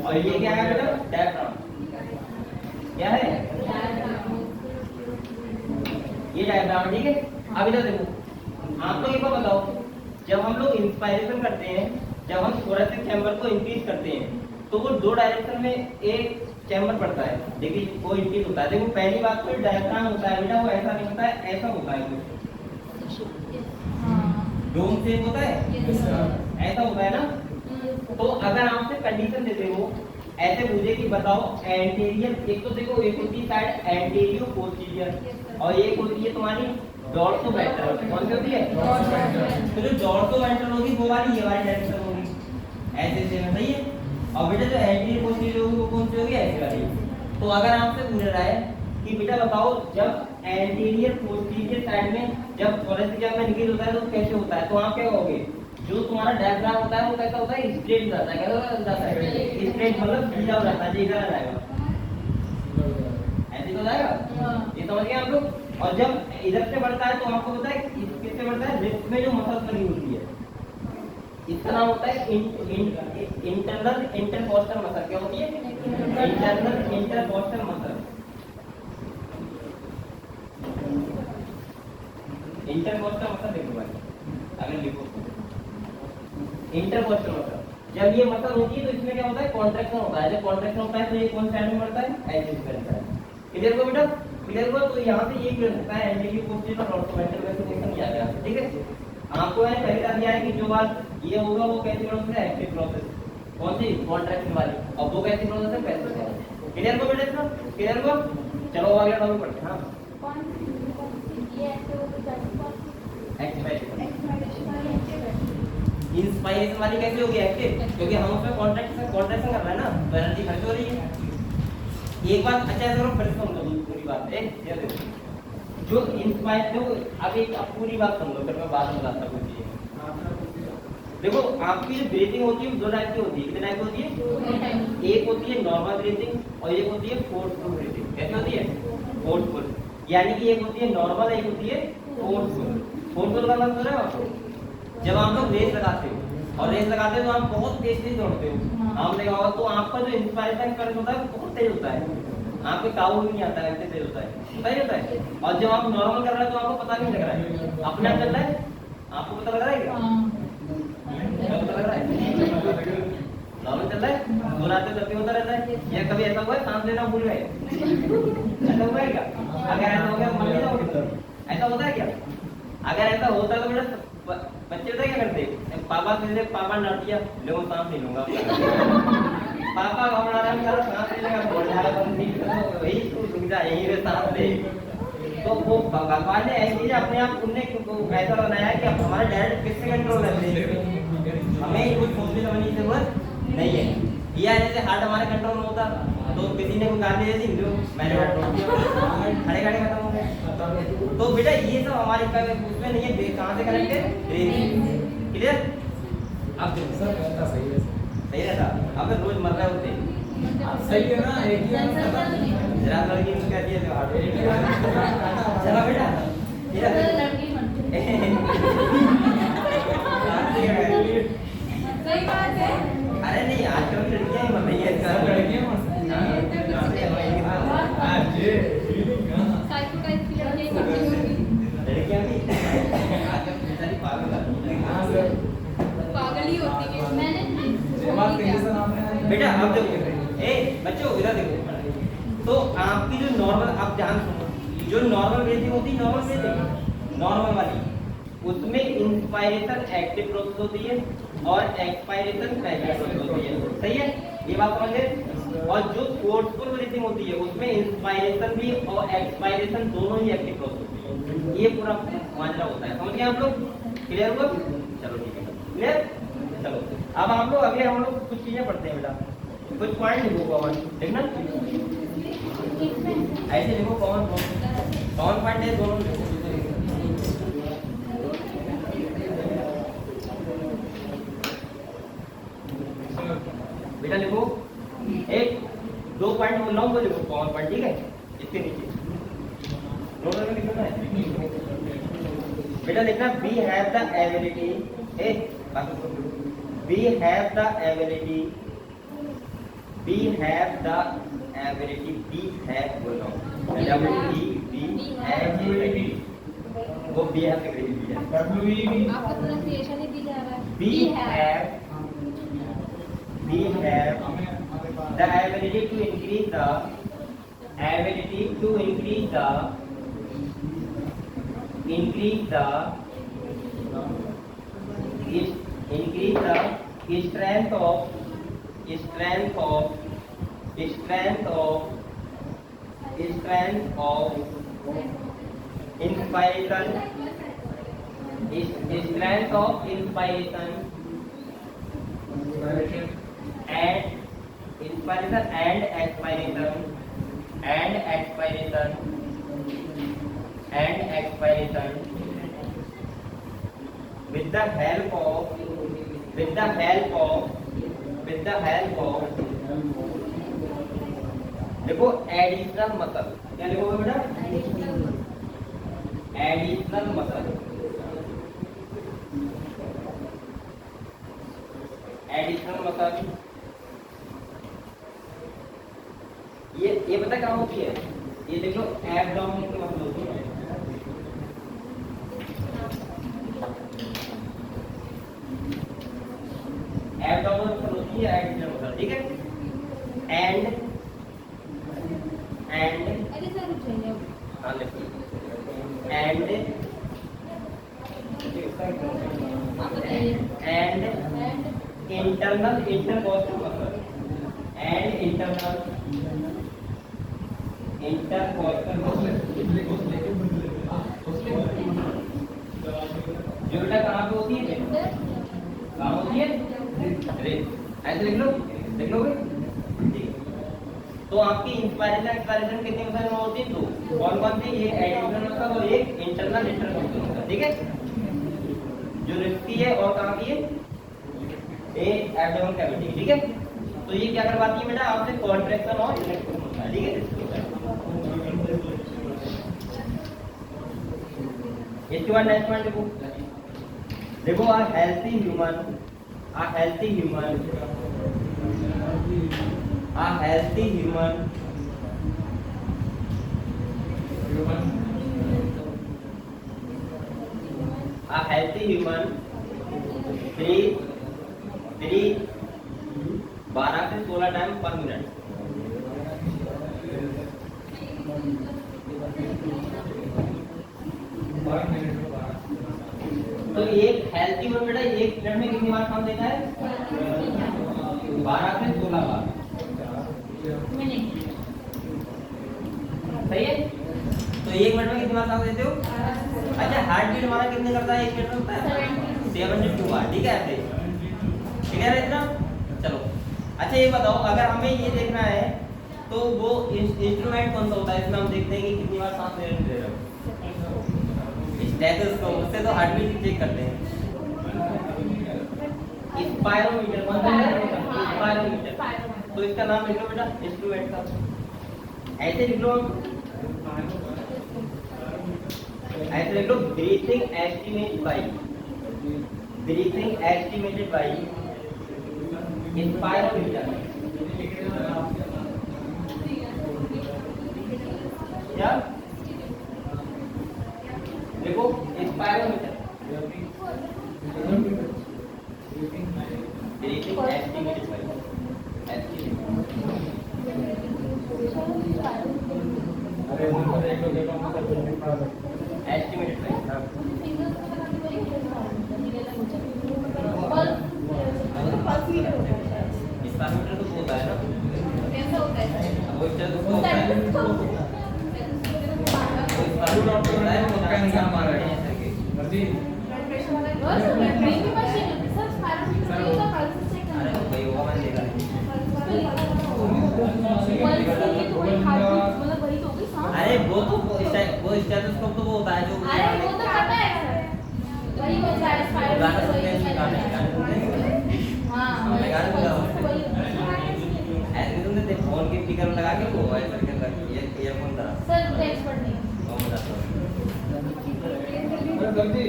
और ये क्या है बेटा? डायफ्राम। क्या है? ये डायफ्राम, ठीक है? अब इधर देखो आप लोग एक बार बताओ, जब हम लोग इंस्पायरेशन करते हैं, जब हम थोरेसिक चैम्बर को इंक्रीज करते हैं, तो वो दो डायरेक्शन में एक चैम्बर पड़ता है। देखिए वो इंक्रीज होता है। देखो पहली बात तो डायफ्राम होता है बेटा, वो ऐसा नहीं होता है, ऐसा होता है। डोम शेप होता है, ऐसा होता है ना? तो अगर आपसे कंडीशन देते हो ऐसे पूछे कि बताओ एंटीरियर, एक तो देखो एक होती है साइड एंटीरियर पोस्टीरियर और एक होती है तुम्हारी डॉर्सो वेंट्रल। कौन सी होती है? तो जो डॉर्सो वेंट्रल होगी वो वाली, ये वाली डायरेक्शन होगी, ऐसे से सही है। और बेटा जो एंटीरियर पोस्टीरियर होगी वो कौन सी होगी? ऐसे वाली। तो अगर आपसे पूछ रहा है कि बेटा बताओ जब एंटीरियर पोस्टीरियर साइड में जब थोरेसिक चैम्बर में इंक्रीज होता है तो कैसे होता है? तो आप क्या कहोगे? जो तुम्हारा डायफ्राम होता है वो कैसा होता है? स्ट्रेट जाता है। कैसा जाता है? स्ट्रेट मतलब सीधा हो जाता है, सीधा आ जाएगा, ऐसे तो जाएगा। ये समझ गए आप लोग? और जब इधर से बढ़ता है तो आपको पता है किससे बढ़ता है? रिस्ट में जो मसल्स लगी होती है, इसका नाम होता है इंटरनल इंटरकोस्टल मसल। क्या होती है? Internal intercostal muscle. Intercostal muscle देखो भाई, अगर लिखो इंटरकोस्टल मसल, जब ये मसल होती है तो इसमें क्या होता है? कॉन्ट्रैक्शन होता है। जब कॉन्ट्रैक्शन होता है तो ये कौन साइड में बढ़ता है? ऐसे बढ़ता है। क्लियर हो बेटा? क्लियर हो? तो यहाँ से ये क्लियर होता है एंटीरियर पोस्टीरियर और डॉर्सो वेंट्रल वेसिकुलेशन किया गया, ठीक है? आपको है पहले बता दिया है कि जो बात ये होगा वो कैसी प्रोसेस है? Active process. कौन सी? कॉन्ट्रैक्शन वाली। और वो कैसी प्रोसेस है? Passive process. क्लियर हो बेटा? इसका क्लियर हो? चलो आगे टॉपिक पढ़ते हैं। हां इंस्पायरेशन वाली कैसे होगी? एक्टिव, क्योंकि हम उसमें कॉन्ट्रैक्शन कर रहे हैं ना, तो एनर्जी खर्च हो रही है। एक बात अच्छा करो फिर समझो पूरी बात है। ये देखो जो इंस्पायर जो अब एक अब पूरी बात समझो, फिर मैं बाद में बताता हूं कुछ चीजें। देखो आपकी जो ब्रीथिंग होती है दो टाइप की होती है। कितने टाइप की होती है? एक होती है नॉर्मल ब्रीथिंग और एक होती है फोर्सफुल ब्रीथिंग। कैसे होती है? फोर्सफुल, यानी कि एक होती है नॉर्मल, एक होती है फोर्सफुल। फोर्सफुल का मतलब है आपको जब आप लोग रेस लगाते हो और रेस लगाते हो तो आप बहुत तेज दौड़ते हो, आपने देखा होगा, तो आपका जो इंस्पायरेशन करंट होता है वो बहुत तेज होता है, आपके काबू में नहीं आता है, ऐसे तेज होता है, सही होता है। और जब आप नॉर्मल कर रहे हो तो आपको पता नहीं लग रहा है, अपने आप चल रहा है, आपको पता लग रहा है क्या? पता लग रहा है? नॉर्मल चल रहा है, दोहराते करते होता रहता है। या कभी ऐसा हुआ है सांस लेना भूल गए? ऐसा हुआ है क्या? अगर ऐसा हो गया तो मर नहीं जाओगे? ऐसा होता है क्या? अगर ऐसा होता तो बेटा बच्चे क्या करते? पापा से पापा डांट दिया, लो सांस नहीं लूंगा। पापा घबरा रहा है, सांस लेने का बोल रहा है, वही तू रुक जा यहीं पे सांस ले। तो वो भगवान ने ऐसी चीज अपने आप उनने ऐसा बनाया कि अब हमारा डायरेक्ट किससे कंट्रोल रहते हैं, हमें कुछ सोचने समझने की जरूरत नहीं है। ये जैसे हार्ट हमारे कंट्रोल में होता तो किसी ने कोई गाली दे दी जो मैंने हार्ट रोक दिया, खड़े खड़े खत्म हो गए। तो बेटा ये सब हमारे उसमें नहीं है, कहाँ से कनेक्ट है, ब्रेन। क्लियर? अब देखो सर कहता सही है सही रहता, अब रोज मर रहे होते सही है ना एक ही जरा लड़की ने कह दिया हार्ट चलो बेटा ये सही बात है। अरे नहीं आजकल की लड़कियां ही मर रही है सब लड़कियां आज ये साइको टाइप की लड़कियां करती होंगी। लड़कियां भी आजकल बेचारी पागल है। हां सर पागल ही होती है। मैंने बात कही सर आपने बेटा अब देखो ए बच्चों इधर देखो, तो आपकी जो नॉर्मल, आप ध्यान सुनो, जो नॉर्मल ब्रीथिंग होती है, नॉर्मल ब्रीथिंग नॉर्मल वाली, उसमें इंस्पायरेशन एक्टिव प्रोसेस होती है और एक्सपायरेशन पैसिव प्रोसेस होती है। सही है, ये बात समझ गए? और जो फोर्सफुल ब्रीथिंग होती है उसमें इंस्पायरेशन भी और एक्सपायरेशन दोनों ही एक्टिव प्रोसेस होती है। ये पूरा माजरा होता है, समझ गए आप लोग? क्लियर हुआ? चलो ठीक है, क्लियर? चलो अब आप लोग अगले हम लोग कुछ चीजें पढ़ते हैं बेटा, कुछ पॉइंट लिखो कॉमन, ठीक ना? ऐसे लिखो कॉमन पॉइंट है दोनों लिखो। बेटा लिखो एक दो पॉइंट बोल रहा हूँ, वो लिखो कॉमन पॉइंट, ठीक है? इसके नीचे नोट करके लिखना है बेटा, लिखना we have the ability, we have the ability, we have the ability, we have बोल रहा हूँ, we have ability, वो we have the ability है, आपका प्रोनाउंसिएशन ही दी जा रहा है। we have the ability to increase the strength of inspiration, and expiration with the help of देखो एडिशनल मसल, क्या लिखोगे बेटा? एडिशनल मसल, ये पता क्या होती है? ये देख लो एब्डोमिन की मसल होती है, एब्डोमिनल मसल होती है, एडिशनल मसल, ठीक है? एंड अरे सर रुक जाइए। हाँ लिखो एंड आप बताइए। Internal intercostal muscle, intercostal muscle जो बेटा कहाँ पे होती है? कहाँ होती है? ऐसे लिख लोगे? तो आपकी इंस्पायरेशन एक्सपायरेशन कितनी मसल में होती है? दो। कौन कौन सी? ये एडिशनल मसल और एक इंटरनल इंटरकोस्टल मसल, ठीक है? जो रिस्ट की है और कहाँ की है? ए एब्डोमेन कैविटी, ठीक है? तो ये क्या करवाती है बेटा? आपसे कॉन्ट्रैक्शन और रिलैक्सेशन होता है, ठीक है? इसके बाद नेक्स्ट पॉइंट देखो a healthy human breathe 12 से 16 टाइम पर मिनट। तो एक हेल्थी वन बेटा 1 मिनट में कितनी बार काम देता है? 12 से 16 बार, सही है? तो 1 मिनट में कितनी बार सांस देते हो? अच्छा हार्ट बीट हमारा कितने करता है 1 मिनट में? 72 बार, ठीक है? ऐसे ठीक है इतना? चलो अच्छा ये बताओ, अगर हमें ये देखना है तो वो इंस्ट्रूमेंट कौन सा होता है? इसमें हम देखते हैं कि कितनी बार सांस ले रहे हो। स्टेथोस्कोप, उससे तो हार्ट बीट चेक करते हैं। स्पायरोमीटर, कौन सा है? स्पायरोमीटर। तो इसका नाम लिख लो बेटा इंस्ट्रूमेंट का, ऐसे लिख लो, ऐसे लिख लो, ब्रीथिंग एस्टिमेटेड बाई स्पायरोमीटर। क्या देखो स्पायरोमीटर, ब्रीथिंग एस्टिमेटेड बाई अरे उनको देखो एस्टिमेटेड बाई स्पायरोमीटर तो होता है ना, कैसा होता है? वो स्टेथोस्कोप होता है। डॉक्टर होता है, उसका एग्जाम आ रहा है मर्जी। अरे भाई वो मैं देखा है। अरे वो तो वो स्टेथोस्कोप तो वो होता है जो गाना सुनते हैं, गाने सुनते हैं। हमें गाने ऐसे तुमने देख फोन के स्पीकर में लगा के वो ऐसे करके रख ये ईयरफोन था। वो बताता हूँ। अरे जल्दी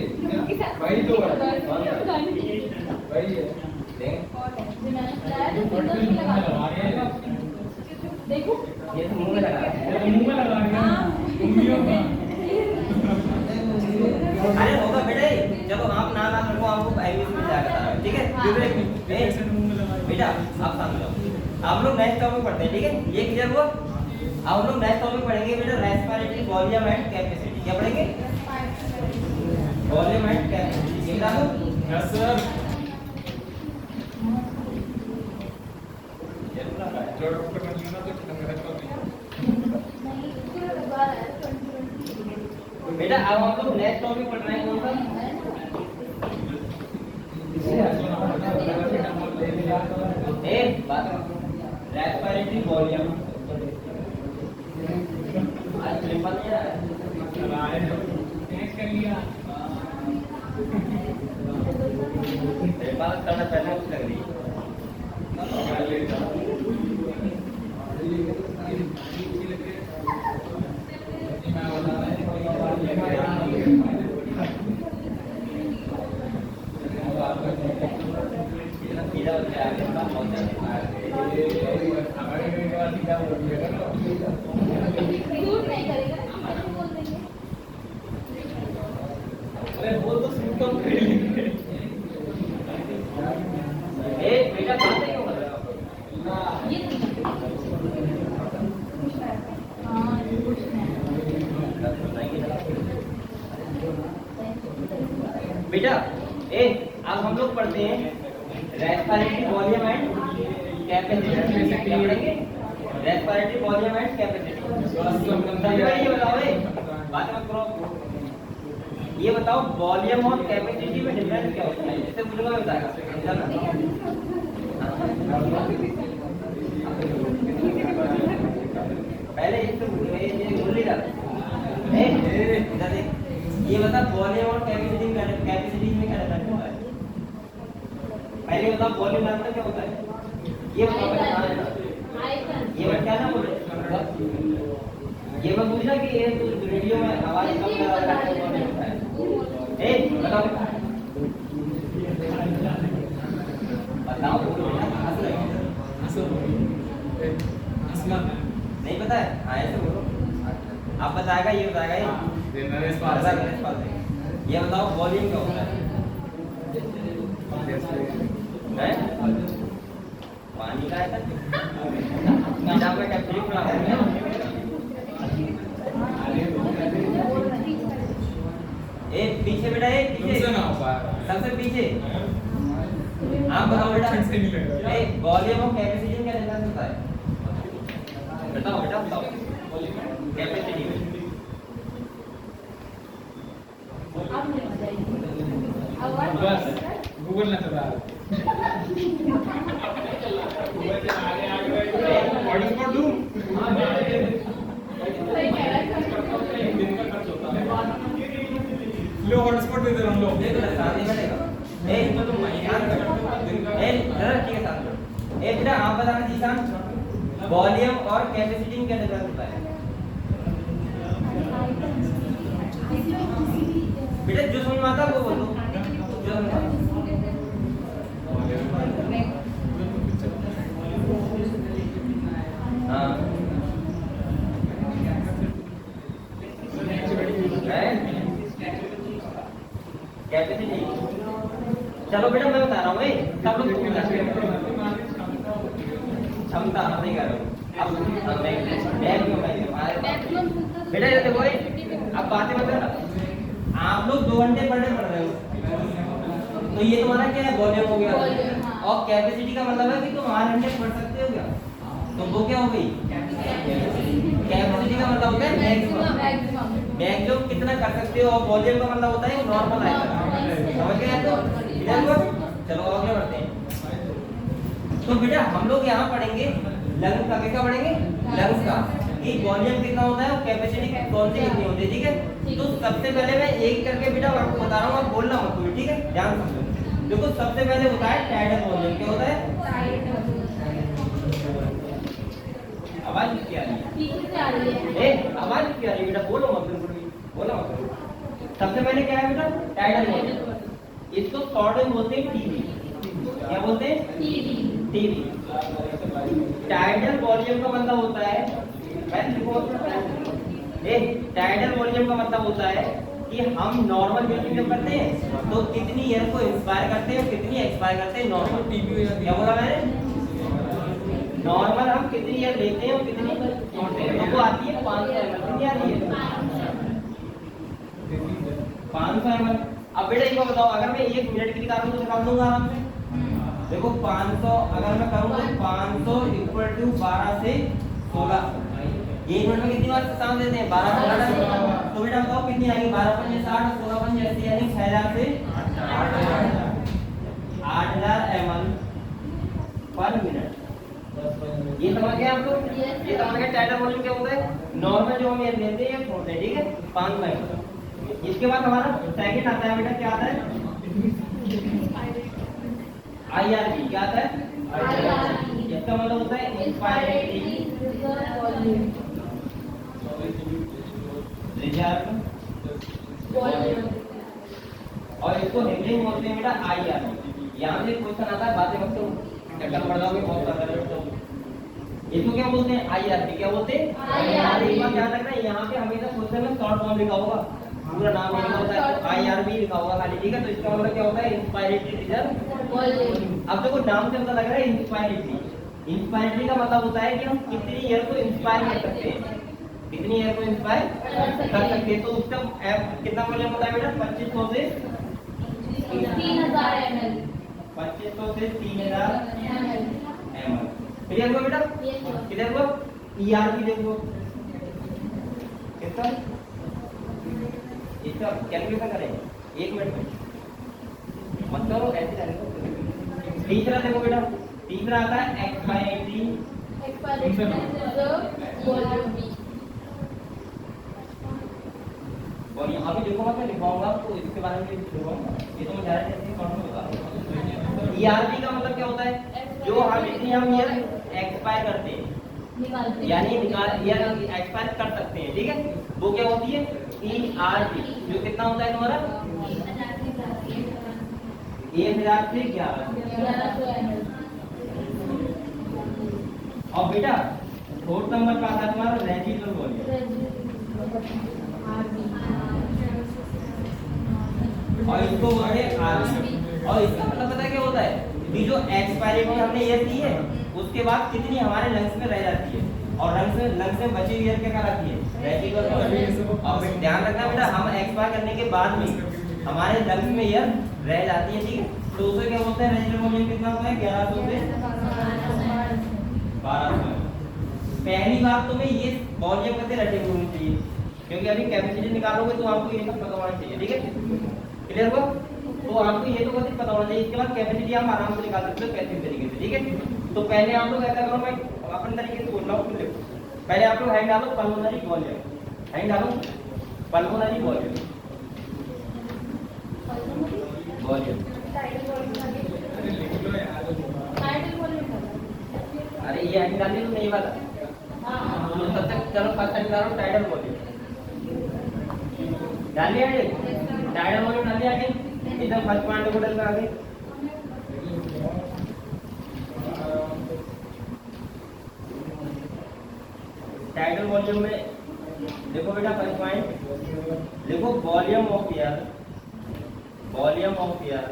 भाई तो है भाई है देख देखो ये तो मुंह में लगा है। मुंह में लगा रही है उंगलियों में। अरे होगा बेटे, चलो आप नाम रखो, आपको इंग्लिश मिल जाएगा सारा, ठीक है? बेटा आप सामने जाओ, आप लोग नेक्स्ट टॉपिक पढ़ते हैं, ठीक है? ये क्लियर हुआ? आप लोग नेक्स्ट टॉपिक पढ़ेंगे बेटा, रेस्पिरेटरी वॉल्यूम एंड कैपेसिटी। क्या पढ़ेंगे? Volume and capacity. ये बता दो। Yes sir. जो डॉक्टर बन लेना तो खत्म कर दो। बेटा अब हम लोग नेक्स्ट टॉपिक पढ़ रहे हैं, कौन सा? एक बात, रेस्पिरेटरी वॉल्यूम। आज सिंपल क्या है? कर लिया बात करना पहले कुछ लग रही है। अरे वो तो सिम्टम बेटा बात नहीं होगा। बेटा अब हम लोग पढ़ते हैं रेस्पिरेटरी वॉल्यूम एंड कैपेसिटी। क्या पढ़ेंगे? Respiratory volume and capacity. ये बताओ, बात मत करो, ये बताओ वॉल्यूम और कैपेसिटी में डिफरेंस क्या होता है? इससे पूछूंगा मैं, बताएगा समझा ना? पहले इससे पूछूंगा, ये बोल नहीं रहा। इधर देख, ये बता वॉल्यूम और कैपेसिटी में क्या डिफरेंस होता है? पहले बताओ वॉल्यूम मतलब क्या होता है? ये बताओ पहले, ये मत क्या ना बोले, ये मत पूछना कि ये तो रेडियो में आवाज कम लगा रहा है होता है। बताओ नहीं पता है? हाँ ऐसे बोलो, आप बताएगा, ये बताएगा ये बताओ वॉल्यूम क्या होता है? पानी का है पीछे बेटा, पीछे सबसे पीछे आप बताओ बेटा, वॉल्यूम और कैपेसिटी में क्या डिफरेंस होता है? बताओ बेटा, बताओ कैपेसिटी में। बस गूगल ना चला हॉटस्पॉट दूं? हाँ दे दे। सही कह रहा है। दिन का खर्च होता है। लो हॉटस्पॉट दे दे रहा हूँ लो। देखो ना साथ ही बैठेगा ए तो तुम यार ए जरा ठीक है साथ ए बेटा आप बताना जीशान वॉल्यूम और कैपेसिटी में क्या डिफरेंस होता है बेटा जो समझ में आता है वो बोलो जो समझ में आता है। हाँ कैपेसिटी चलो बेटा मैं बता रहा हूँ सब लोग क्षमता नहीं कर रहा हूँ अब बेटा ये देखो अब बातें मत करना आप लोग 2 घंटे पढ़ रहे हो तो ये तुम्हारा क्या है वॉल्यूम हो गया और कैपेसिटी का मतलब है कि तुम 8 घंटे पढ़ सकते हो क्या तो वो क्या हो गई कैपेसिटी का मतलब होता है मैक्सिमम कितना कर सकते हो और वॉल्यूम का मतलब होता है नॉर्मल आएगा समझ गए तो इधर को चलो आगे बढ़ते हैं तो बेटा हम लोग यहाँ पढ़ेंगे लंग्स का क्या पढ़ेंगे लंग्स का कि वॉल्यूम कितना होता है और कैपेसिटी कौन सी कितनी होती है ठीक है तो सबसे पहले मैं एक करके बेटा आपको बता रहा हूँ आप बोलना मत कोई ठीक है ध्यान समझो देखो सबसे पहले होता है टाइडल वॉल्यूम क्या होता है आवाज क्या आ रही है आवाज क्या आ रही है बेटा बोलो मत बिल्कुल भी बोलो मत सबसे पहले क्या है बेटा टाइडल वॉल्यूम इसको शॉर्ट में बोलते हैं टीवी क्या बोलते हैं टीवी टाइडल वॉल्यूम का मतलब होता है टाइडल वॉल्यूम का मतलब होता है कि हम नॉर्मल म्यूजिक जब करते हैं तो कितनी ईयर को इंस्पायर करते हैं और कितनी एक्सपायर करते हैं नॉर्मल टीवी क्या बोला मैंने नॉर्मल हम कितनी ईयर लेते हैं और कितनी छोड़ते हैं तो वो आती है 500 ml कितनी आ रही है 500 ml अब बेटा इनको बताओ अगर मैं 1 मिनट की निकालूं तो निकाल दूंगा आराम से देखो 500 अगर मैं करूं तो 500 इक्वल टू 12 से 16 1 मिनट में कितनी बार सांस देते हैं 12 16 तो बेटा बताओ कितनी आएगी 12 5 60 16 5 80 यानी 6000 से 8000 ml पर मिनट ये समझ गए आप लोग ये समझ गए टाइडल वॉल्यूम क्या होता है नॉर्मल जो हम ये लेते हैं छोड़ते हैं ठीक है 500 ml इसके बाद हमारा सेकंड आता है बेटा क्या आता है IRB क्या आता है इसका मतलब होता है इंस्पायरेटरी रिजर्व और इसको हेडिंग बोलते हैं बेटा IRB यहाँ से क्वेश्चन आता है बातें वक्त चक्कर पड़ जाओगे बहुत सारे तो इसको क्या बोलते हैं IRB क्या बोलते हैं IRB एक बात याद रखना यहाँ पे हमेशा क्वेश्चन में शॉर्ट फॉर्म लिखा होगा पूरा नाम नहीं लिखा होता है IRB लिखा होगा खाली ठीक है तो इसका मतलब क्या होता है इंस्पायरेटरी रिजर्व अब देखो नाम से पता लग रहा है इंस्पायरेटरी का मतलब होता है कि हम कितनी ईयर को इंस्पायर कर सकते हैं कितनी ईयर को इंस्पायर कर सकते हैं तो उसका कितना वॉल्यूम होता है बेटा 2500 से 3000 ml 2500 से 3000 ml क्लियर हुआ बेटा क्लियर हुआ ERB देखो कितना इसका कैलकुलेशन करें 1 मिनट में मत करो ऐसे रहने दो तीसरा देखो बेटा तीसरा आता है एक्सपायरेटरी और यहाँ भी देखो मैं लिखवाऊंगा तो इसके बारे में लिखवाऊंगा ये तो मैं डायरेक्ट ऐसे ही पढ़ूंगा बता रहा हूँ ERB का मतलब क्या होता है जो हम जितनी हम ईयर एक्सपायर करते हैं यानी निकाल ईयर एक्सपायर कर सकते हैं ठीक है वो क्या होती है ERB जो कितना होता है तुम्हारा 1000 से 1100 और बेटा फोर्थ नंबर का आता है तुम्हारा रेजिडुअल वॉल्यूम और इसको बोलते हैं RB और इसका मतलब पता है क्या होता है कि जो एक्सपायरेटरी हमने ईयर दी है उसके बाद कितनी हमारे लंग्स में रह जाती है और लंग्स में बची ईयर क्या कहलाती है रेजिडुअल वॉल्यूम और ध्यान रखना बेटा हम एक्सपायर करने के बाद में हमारे लंग्स में ईयर रह जाती है ठीक है तो उसे क्या बोलते हैं रेजिडुअल वॉल्यूम कितना होता है 1100 से 1200 पहली बात तो मैं ये वॉल्यूम कैसे रटे होनी चाहिए क्योंकि अभी कैपेसिटी निकालोगे तो आपको ये सब पता होना चाहिए ठीक है क्लियर हुआ तो आपको ये तो बस पता होना चाहिए इसके बाद कैपेसिटी आप आराम से निकाल सकते हो कैसे तरीके से ठीक है तो पहले आप लोग ऐसा करो मैं अपने तरीके से बुलाओ फिर लिखो। पहले आप लोग हैंड डालो पल्मोनरी वॉल्यूम, हैंड डालो पल्मोनरी वॉल्यूम, वॉल्यूम। अरे लिख लो यार। अरे ये हैंड डालिए तो नहीं वाला तो तब तक चलो फर्स्ट हैंड डालो टाइडल वॉल्यूम डालिए, आगे टाइडल वॉल्यूम डालिए, आगे एकदम फर्स्ट पॉइंट को डाल आगे। टाइडल वॉल्यूम में देखो बेटा फर्स्ट पॉइंट देखो volume of air, volume of air,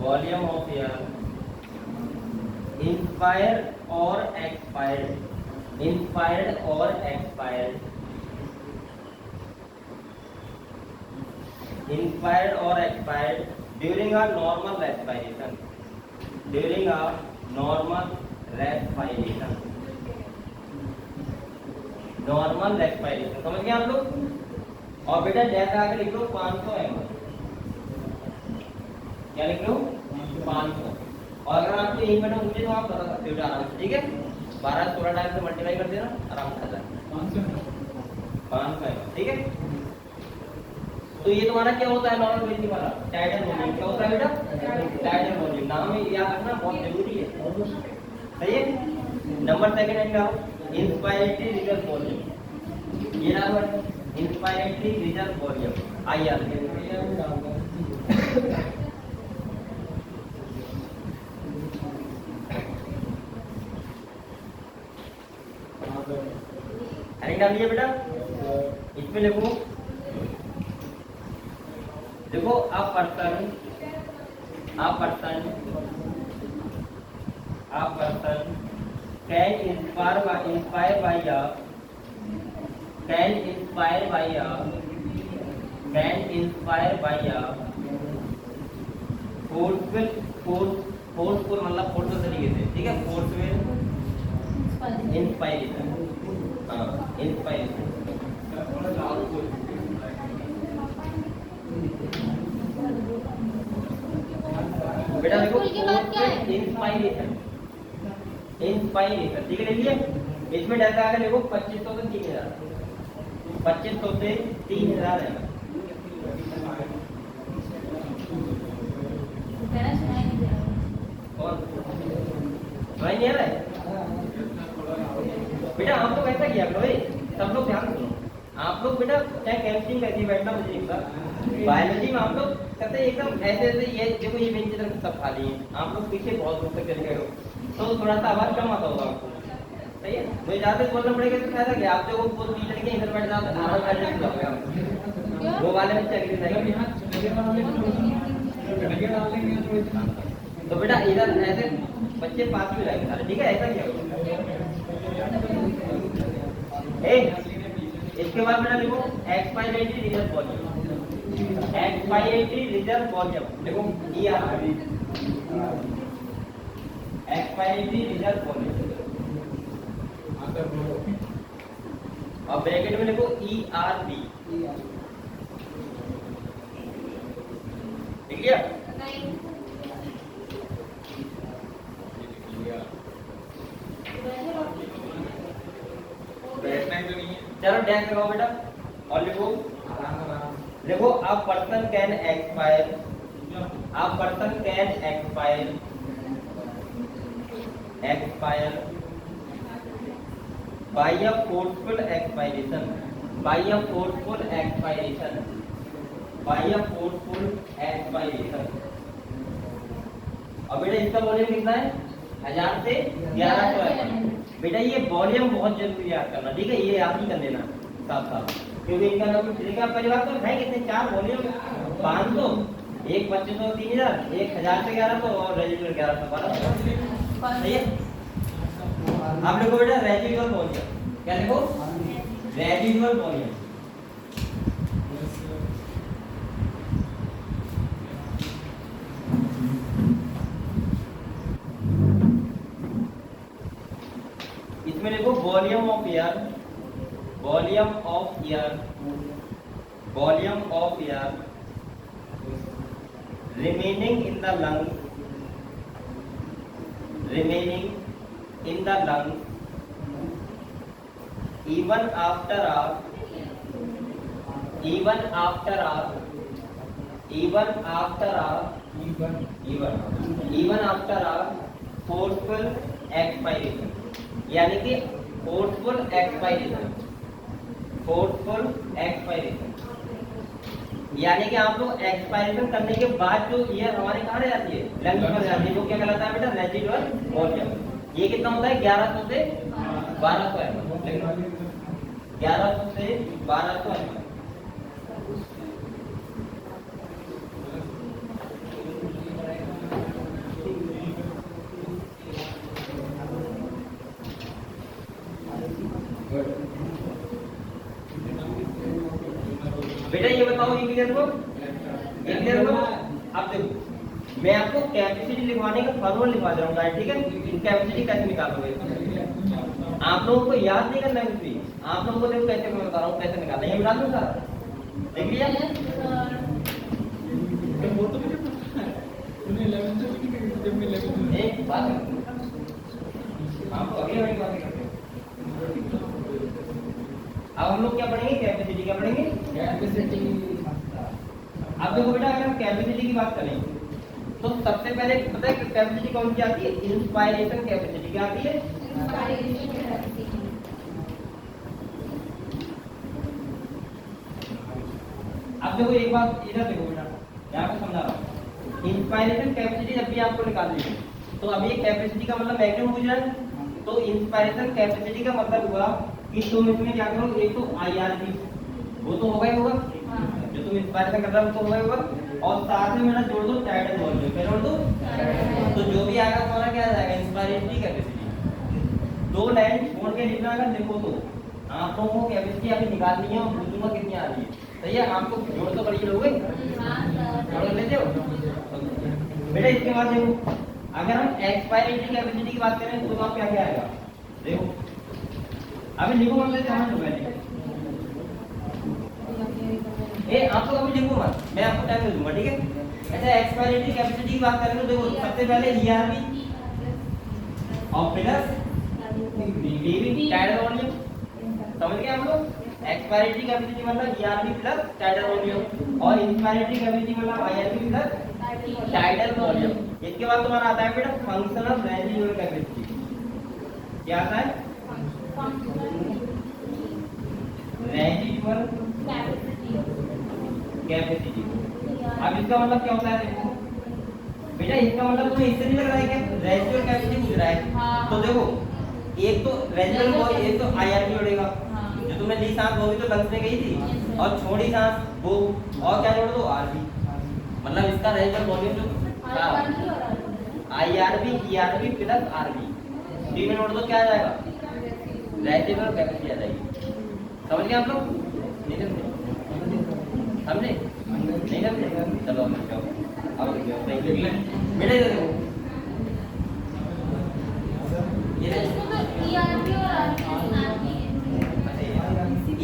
volume of air inspired और एक्सपायर्ड, इंस्पायर्ड और एक्सपायर्ड, इंस्पायर्ड और expired during a normal respiration, during a normal respiration, normal respiration. समझ गए आप लोग? और बेटा जैसा आगे लिख लो 500 ml, क्या लिख लो 500। और अगर आपको 1 मिनट पूछे तो आप बता सकते हो आराम से, ठीक है। 12-16 टाइम से मल्टीप्लाई कर देना, आराम से आ जाए 500 ml, ठीक है। तो ये तुम्हारा क्या होता है नॉर्मल ब्रीथिंग वाला टाइडल वॉल्यूम, क्या होता है बेटा टाइडल वॉल्यूम, नाम ही याद रखना बहुत जरूरी है, सही है। नंबर सेकंड हैंड आओ इंस्पायरेटरी रिजर्व वॉल्यूम, ये नाम है इंस्पायरेटरी रिजर्व वॉल्यूम, आइए हैंड डालिए बेटा, इसमें लिखो देखो a person can inspire by a forceful मतलब फोर्सफुल तरीके से, ठीक है, फोर्सफुल इंस्पायरेशन, हाँ इंस्पायरेशन। बेटा देखो इंस्पायरेशन, इंस्पायरेशन, ठीक है, लिखिए। इसमें डाटा आगे देखो 2500 से 3000, 2500 से 3000 है। और नहीं है बेटा, आप लोग ऐसा किया करो, सब लोग ध्यान सुनो। आप लोग बेटा चाहे केमिस्ट्री में ऐसे बैठना, मुझे नहीं पता, बायोलॉजी में आप लोग कहते एकदम ऐसे ऐसे, ये देखो ये बेंच इधर सब खाली है, आप लोग पीछे बहुत दूर तक चले गए हो, तो थोड़ा सा आवाज कम आता होगा आपको, सही है। मुझे ज्यादा बोलना पड़ेगा तो फायदा क्या, आप जो वो तीन लड़के इधर बैठ जाओ आवाज कर जाओगे, वो वाले में चल रही तो बेटा इधर ऐसे बच्चे पास भी रहेंगे सारे, ठीक है, ऐसा क्या होगा। इसके बाद बेटा देखो expiratory reserve volume, expiratory reserve volume देखो ये आ रहा है एक्सपायरेटरी रिजर्व वॉल्यूम, और ब्रैकेट में लिखो ERV, ठीक है। चलो डैश लगाओ बेटा और लिखो देखो a person can expire, a person can expire by a forceful expiration, by a forceful expiration, by a forceful expiration। अब बेटा इसका वॉल्यूम कितना है 1000 से 1100 है बेटा। ये वॉल्यूम बहुत जरूरी याद करना, ठीक है, ये याद ही कर लेना साथ साथ, क्योंकि इनका नाम का परिवार तो है कितने 4 वॉल्यूम 500, एक 2500 3000, एक 1000 से 1100 और रेजिडुअल 1100 1200, सही है। आप लोगों को बेटा रेजिडुअल वॉल्यूम क्या देखो रेजिडुअल वॉल्यूम, इसमें देखो volume of air, volume of air, volume of air remaining in the lungs, remaining in the lungs even after a forceful expiration, यानी कि forceful expiration, यानी कि आप लोग एक्सपायरेशन करने के बाद जो एयर हमारे कहाँ रह जाती है, लंग्स में जाती है, वो क्या कहलाता है बेटा, रेजिडुअल वॉल्यूम। ये कितना होता है, 1100 से 1200 ml, 1100 से 1200 ml। बेटा ये बताओ, ये क्लियर को, अब देखो मैं आपको कैपेसिटी लिखवाने का फॉर्मूला लिखवा दे रहा हूँ, ठीक है। कैपेसिटी कैसे निकालोगे आप लोगों को याद नहीं करना है कुछ भी, आप लोगों को देखो कैसे मैं बता रहा हूँ कैसे निकालना है, ये बता दूँ सारा, देख लिया। एक बात आपको अभी बात करते हैं। अब हम लोग क्या पढ़ेंगे, कैपेसिटी क्या पढ़ेंगे, कैपेसिटी। अब देखो बेटा, अगर हम कैपेसिटी की बात करें तो सबसे पहले पता है कैपेसिटी कौन सी आती है, इंस्पायरेशन कैपेसिटी। क्या आती है, अब देखो एक बात इधर देखो बेटा, यहाँ पे समझा रहा हूँ। इंस्पायरेशन कैपेसिटी जब भी आपको निकालनी है तो अब ये कैपेसिटी का मतलब मैक्सिमम पूछ रहा है, तो इंस्पायरेशन कैपेसिटी का मतलब हुआ कि तुम इसमें क्या करो, एक तो IRB वो तो होगा ही होगा, जो तुम इंस्पायरेशन कर रहे हो तो होगा ही होगा, और साथ में मेरा जोड़ दो टाइडल वॉल्यूम, क्या जोड़ दो, तो जो भी आएगा तुम्हारा क्या आ जाएगा, इंस्पायरेटरी कैपेसिटी। दो लाइन छोड़ के लिखना, अगर देखो तो आप लोगों को कैपेसिटी अभी निकालनी है और पूछूंगा कितनी आ रही है, सही है। आपको जोड़ तो करिए लोगे, जोड़ लेते हो बेटा। इसके बाद देखो, अगर हम एक्सपायरेटरी कैपेसिटी की बात करें तो आप क्या क्या आएगा, देखो अभी लिखो मतलब समझ लो पहले, आप लोग अभी लिखो मत, मैं आपको टाइम दे दूंगा, ठीक है। अच्छा, एक्सपायरेटरी कैपेसिटी की बात करें तो देखो सबसे पहले ERB और प्लस DB टाइडल वॉल्यूम, समझ गए हम लोग। एक्सपायरेटरी कैपेसिटी मतलब ERB प्लस टाइडल वॉल्यूम, और इंस्पायरेटरी कैपेसिटी मतलब IRB प्लस टाइडल वॉल्यूम। इसके बाद तुम्हारा आता है बेटा फंक्शनल रेजिडुअल कैपेसिटी। क्या आता है, रेजिडुअल कैपेसिटी। अब इसका मतलब क्या होता है, देखो बेटा इसका मतलब तुम्हें इससे नहीं लग रहा है क्या, रेजिडुअल कैपेसिटी पूछ रहा है, तो देखो एक तो रेजिडुअल वो, एक तो IRB उड़ेगा, जो तुमने ली सांस वो भी तो लंग्स में गई थी, और छोड़ी सांस वो, और क्या जोड़ दो, RB, मतलब इसका रेजिडुअल वॉल्यूम जो IRB ERB plus RB, D में जोड़ दो क्या आ जाएगा, रेजिडुअल कैपेसिटी आ जाएगी। समझ गए आप लोग, नहीं समझे, समझे नहीं समझे, चलो अब बेटा देखो ये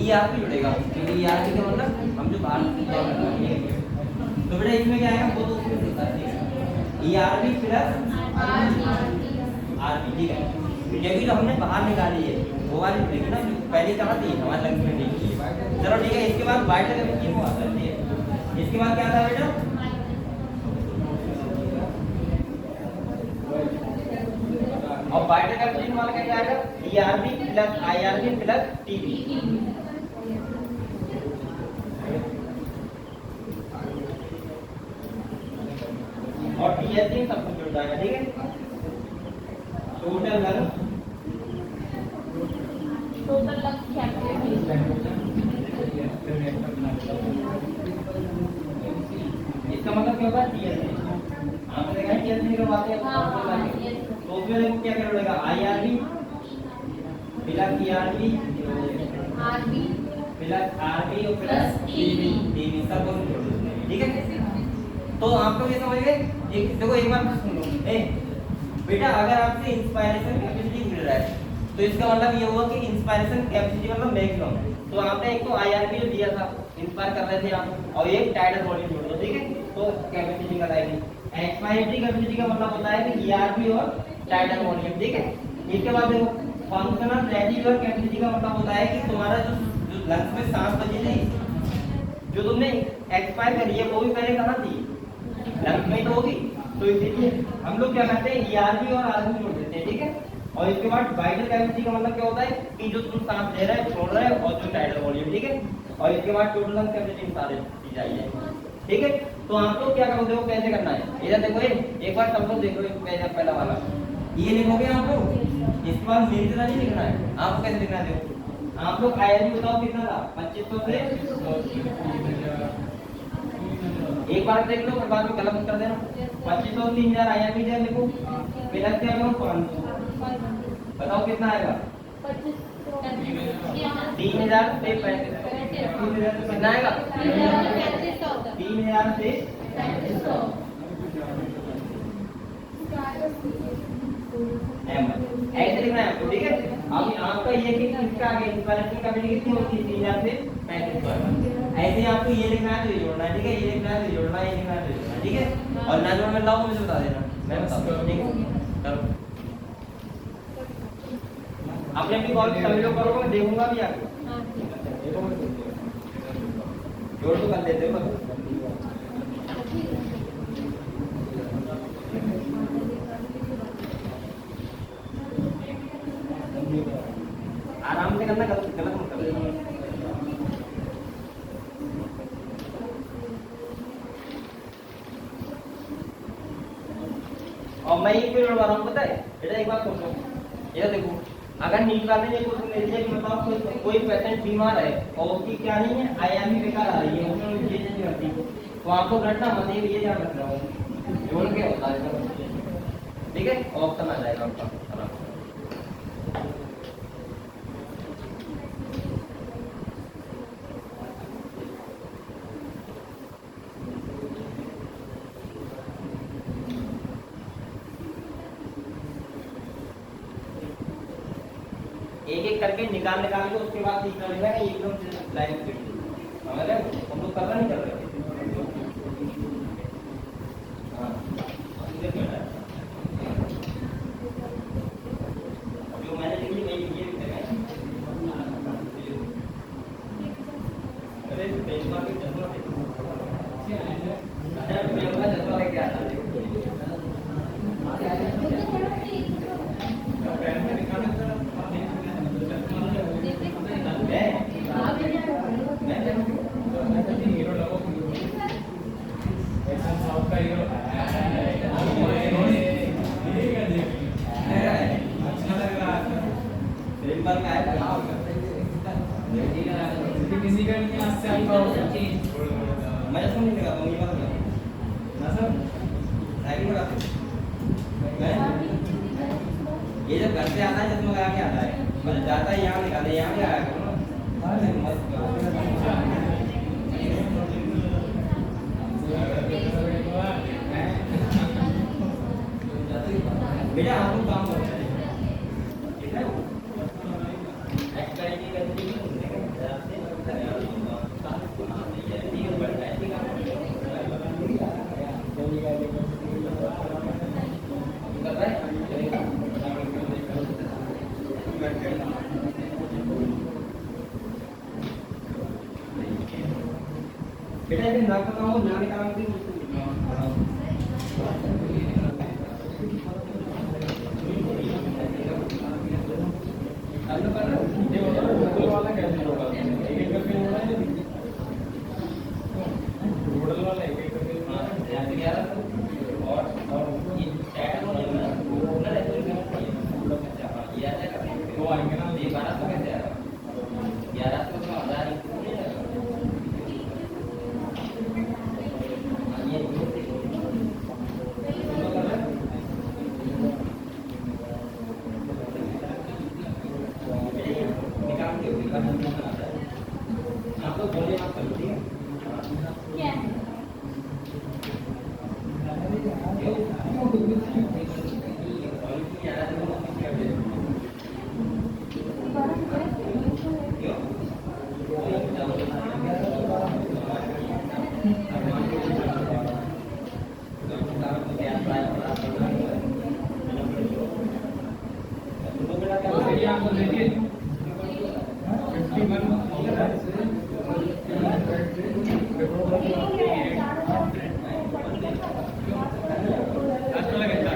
ERP जुड़ेगा, क्योंकि ERP का मतलब हम जो बाहर तो बेटा इसमें क्या आएगा, वो तो उसमें ERB प्लस RB, ठीक है। जबकि तो हमने बाहर निकाली है वो वाली देखी ना, पहले कहाँ थी, हमारे लंग्स में नहीं थी। चलो ठीक है, इसके बाद वाइटल कैपेसिटी वो आता है, ठीक है। इसके बाद क्या आता है बेटा, और वाइटल कैपेसिटी वाला क्या आएगा, ERB plus IRB plus TB। और TSD सब कुछ जुड़ जाएगा, ठीक है। टोटल लंग्स इसका मतलब क्या होगा, TSD। आपने देखा है TSD का बात है, तो उसमें देखो क्या करना पड़ेगा, IRB plus ERB plus RB और प्लस TB सब कुछ जोड़ दो, ठीक है। तो आप लोग ये समझ गए। देखो एक बार सुनो, बेटा अगर आपसे इंस्पायरेशन कैपेसिटी मिल रहा है तो इसका मतलब ये हुआ कि इंस्पायरेशन कैपेसिटी मतलब मैक्सिमम, तो आपने एक तो IRB जो दिया था, इंस्पायर कर रहे थे आप, और एक टाइडल वॉल्यूम जोड़ दो, ठीक है, तो कैपेसिटी निकल आएगी। एक्सपायरेटरी कैपेसिटी का मतलब होता है कि ERB और टाइडल वॉल्यूम, ठीक है। इसके बाद देखो फंक्शनल रेडिकुलर कैपेसिटी का मतलब होता है कि तुम्हारा जो लंग्स में सांस बची थी, जो तुमने एक्सपायर करी है वो भी पहले कहाँ थी, लंग्स में तो होगी। तो इसीलिए हम लोग क्या करते हैं ईआरबी और आरबी जोड़ देते हैं, ठीक है। और इसके बाद वाइटल कैपेसिटी का मतलब क्या होता है कि जो तुम सांस ले रहे हो छोड़ रहे हो और जो टाइडल वॉल्यूम, ठीक है। और इसके बाद टोटल लंग कैपेसिटी सारे चीज आई है, ठीक है। तो आप लोग क्या करोगे, वो कैसे करना है इधर देखो, एक बार सब लोग देखो पहला वाला ये लिखोगे आप लोग। इसके बाद मेरी तरह नहीं लिखना है, आपको कैसे लिखना है देखो। आप लोग आईआरबी बताओ कितना था, 2500 से एक बार देख लो, फिर बाद में गलत कर देना। 2500 3000 आईआरबी जब लिखो, फिर क्या करो 500, बताओ कितना आएगा 3000 से 3500 कितना आएगा 3000 से 3500 ऐसे लिखना है आपको, ठीक है। अब आपका ये कि किसका आगे इंस्पिरेशन का वैल्यू कितनी होती है 3000 से 3500। ऐसे आपको ये लिखना है तो ये जोड़ना है, ठीक है। ये लिखना है तो जोड़ना है, ये लिखना है तो जोड़ना है, ठीक है। और ना जोड़ में लाओ मुझे बता देना, मैं बताता हूं, ठीक है। चलो आपने अपनी कॉल सभी लोग करोगे, मैं देखूंगा भी आपको। जोड़ तो कर लेते हो आराम से करना, गलत मत कर देना। और मैं ये क्यों जोड़वा रहा हूँ पता है बेटा, एक बात सोचो, ये देखो अगर नीट वाले ने कुछ ले लिया कि मतलब कोई पेशेंट बीमार है और उसकी क्या नहीं है आईआरबी बेकार आ रही है, उसमें ये नहीं करती, तो आपको रटना मत, ये ध्यान रखना हो, जोड़ के होता है, ठीक है। ऑप्शन आ जाएगा आपका आराम। एक एक करके निकाल के उसके बाद तीसरा लिखा है एकदम लाइन पे, समझ रहे हो, हम लोग कर रहे नहीं कर रहे। हाँ जो मैंने लिखी वही लिखी है, अरे बेंचमार्क की जरूरत है, मैं उनका जज्बा लेके आता हूं। किसी का नहीं आज से आपका मैं समझ नहीं लगा ये बात ना सर, नहीं लगा ये जब घर से आता है चश्मा लगा के आता है, मतलब जाता है यहाँ निकाले यहाँ भी आया करो ना, मस्त बेटा आप लोग काम करते हैं, ठीक है। एक्सपेरिमेंट करते हैं बेटा ये ना पता हो ना निकाल के वाला कैसे होगा, एक एक करके होगा है मॉडल वाला एक एक करके यहाँ से 11 और ये टैग होने में ना रहते हैं ये ऐसा करते वो आएंगे ना, ये 1200 कैसे आएगा 1100 का 1000 आप लोग बोलिए आप कर ठीक है तो देखिए 51 लास्ट वाला कितना है? लास्ट वाला कितना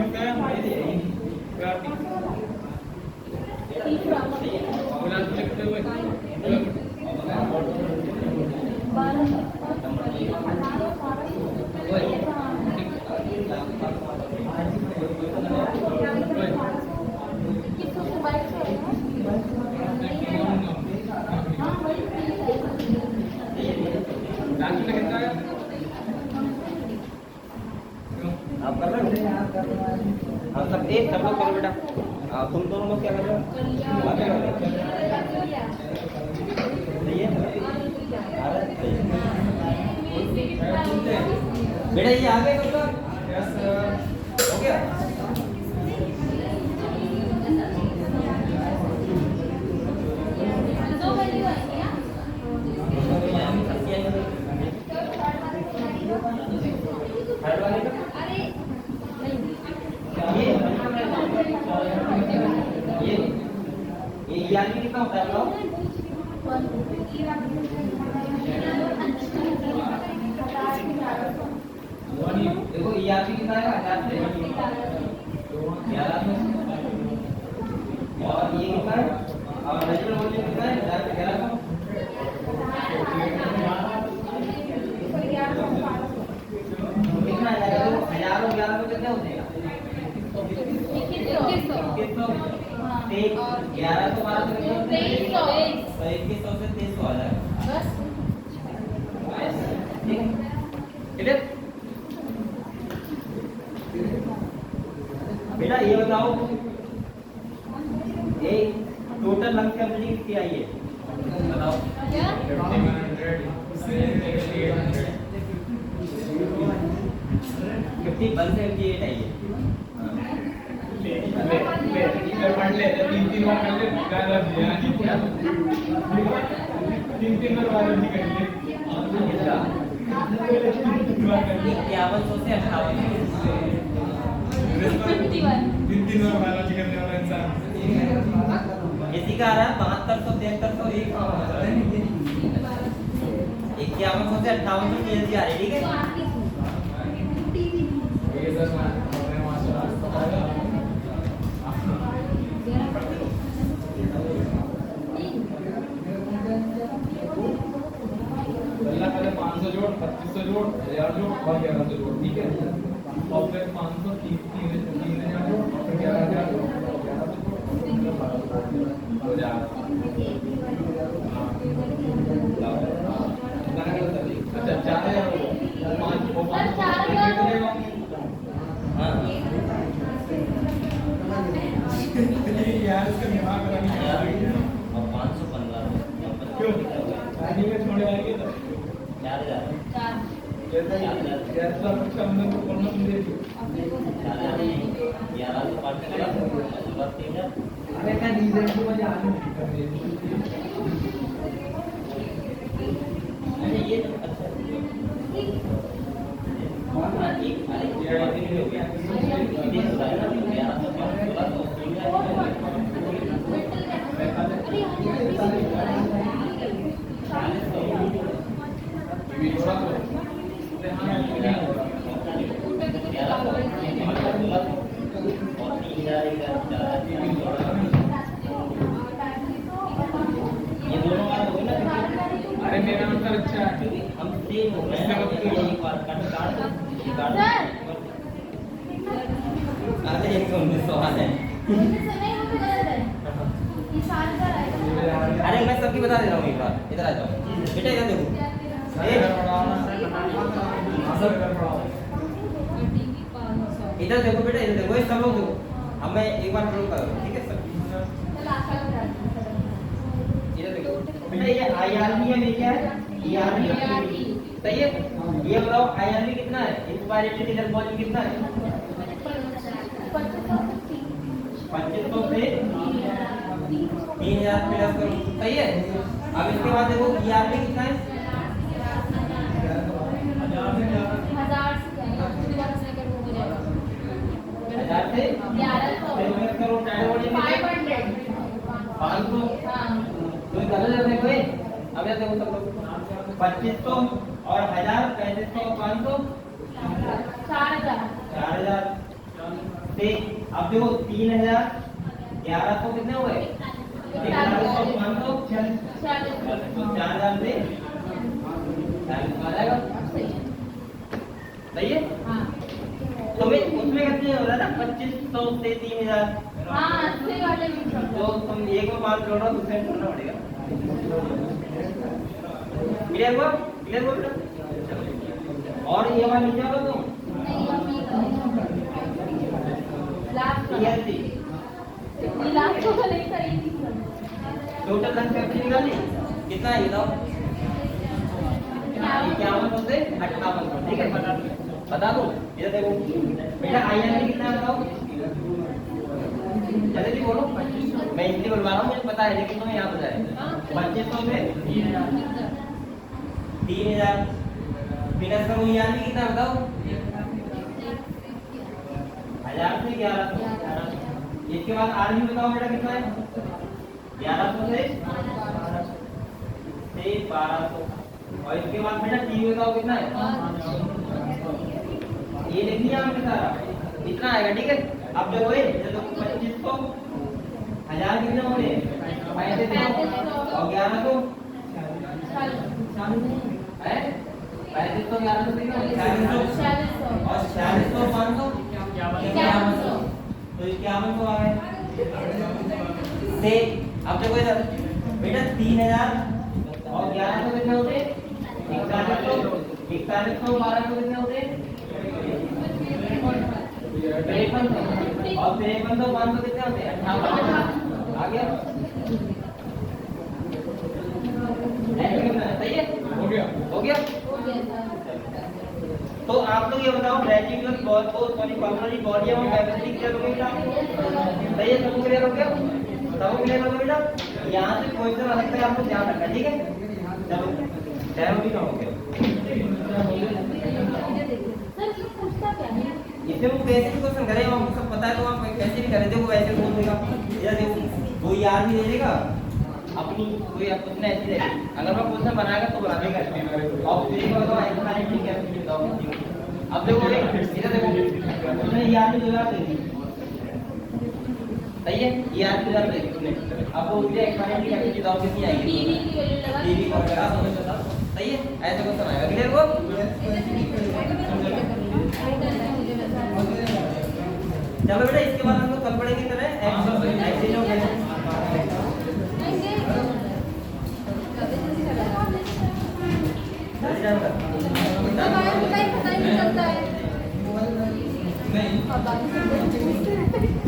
है? तीसरा लास्ट वाला कितना हुआ? 12 आप कर रहे हो? हाँ सब एक सब लोग करो बेटा। तुम दोनों लोग क्या कर रहे हो? बातें कर रहे हो? सही है? सही है। बेटा ये आ गए तुम लोग? हो गया? दो वैल्यू आएंगी हाँ? थर्ड वाले का? अरे ये आदमी कितना होता है बताओ? देखो ये आदमी कितना है? 1000 से 11 और ये कितना है? और नेचुरल वॉल्यूम कितना है? 1000 से 11 कितना है? देखो 1000 और 11 में कितने होते हैं? 2100 से 11 तो 12 से कितने? 2100 से 2300 आ जाएगा। ठीक है? बेटा ये बताओ ये टोटल लंग्स कैपेसिटी कितनी आई है? बताओ। 51 से 58 आई है। पढ़ ले 3 बार कर ले गाना दिया तीन बार वाला नहीं कर ले कितना? 5100 से 58 तीन बार वाला करने वाला इंसान इसी का आ रहा है 7200 7300 5100 से 5800 की एनर्जी आ रही है। ठीक है? ये सर मैं मास्टर पहले 500 जोड़ 2500 जोड़ 1000 जोड़ और 1100 जोड़। ठीक है? और फिर 500 3000 जोड़ और फिर 11000 जोड़ 1100 अच्छा 4000 वो 500 हाँ यार इसका दिमाग खराब नहीं है और 515 क्यों पानी में छोड़े आएंगे तो 4000 जैसा कुछ हमने को पढ़ना तुम देखो 11 से 5 अरे क्या रीजन को मुझे आने अरे ये तो अच्छा हो गया ये थोड़ा ये दोनों बात हो गई ना? अरे मेरा अंतर अच्छा है हम सेम हो गए एक बार काट अरे एक सवाल है। अरे मैं सबकी बता दे रहा हूँ एक बार। इधर आ जाओ बेटा, इधर देखो इधर देखो बेटा, इधर देखो, सब लोग देखो। अब मैं एक बार ड्रॉ कर रहा हूँ। ठीक है सर? इधर देखो बेटा, ये आईआरबी है, ये क्या है? ईआरबी सही है? ये बताओ आईआरबी कितना है? इंस्पायरेटेड इनर वॉल्यूम कितना है? 2500 से 3000 प्लस करो। सही है? अब इसके बाद देखो ईआरबी कितना है? 1000 से 500 हाँ तो गलत है कोई अब ये देखो सब लोग 2500 और 1000 3500 और 500 4000 4000 से अब देखो 3000 1100 कितने हुए 4100 500 तो 4000 से 40 आ जाएगा सही है हाँ तो मैं उसमें कितने हो रहा है ना 2500 से 3000 हाँ अस्सी वाले भी तो समझो तुम एक में 5 जोड़ो दूसरे में जोड़ना पड़ेगा क्लियर हुआ बेटा और ये वाला नीचे वाला तुम नहीं हम नहीं करेंगे लास्ट टीएलसी लास्ट को नहीं करेंगे टोटल कंसेप्ट निकाली कितना है ये बताओ 51 से 58 ठीक है बता दो ये देखो बेटा आईएनबी कितना है बताओ जल्दी बोलो मैं हिंदी बोलवा रहा हूँ मुझे पता है लेकिन तुम्हें याद हो जाए 2500 से 3000 बिना करो यानी कितना बताओ 1000 से 1100 इसके बाद आरबी बताओ बेटा कितना है 1100 से 1200 और इसके बाद बेटा टी बताओ कितना है ये लिख लिया हमने सारा इतना आएगा ठीक है अब जो होए चलो 2500 1000 कितने हो गए 3500 और 1100 है 3500 1100 कितने हो गए 4600 और 4600 500 तो 5100 आ गए से अब देखो इधर बेटा 3000 और 1100 कितने होते 4100 1200 कितने होते 5300 और 5300 500 कितने होते 58 आ गया सही है हो गया हो गया तो आप लोग ये बताओ रेटिकुलर सॉरी पल्मोनरी बॉडी और कैपेसिटी क्लियर हो गई क्या सही है सब क्लियर हो गया सब क्लियर हो गया बेटा यहाँ से क्वेश्चन आ सकता है आपको ध्यान रखना ठीक है चलो टाइम भी कम हो गया सर ये पूछता क्या है इसमें वो कैसे भी क्वेश्चन करे आपको सब पता है तो आप कैसे भी करे देखो वैसे बोल देगा या देखो वो याद भी दे देगा अपनी कोई आप कुछ ऐसी रहेगी अगर मैं क्वेश्चन बनाएगा तो बना देगा और फिर एक बार तो एक्सप्लेनेशन कैसे बताओ अब देखो इधर देखो उसने याद भी जवाब दे दी सही है याद भी जवाब दे दी तूने अब वो मुझे एक्सप्लेनेशन कैसे बताओ कितनी आएगी टीवी की वैल्यू लगा टीवी को लगा समझ बताओ सही है ऐसे क्वेश्चन आएगा क्लियर हो चलो बेटा इसके बाद हम लोग कल पढ़ेंगे तरह एक्सरसाइज हो गया पता ही नहीं चलता है नहीं अब बाकी सब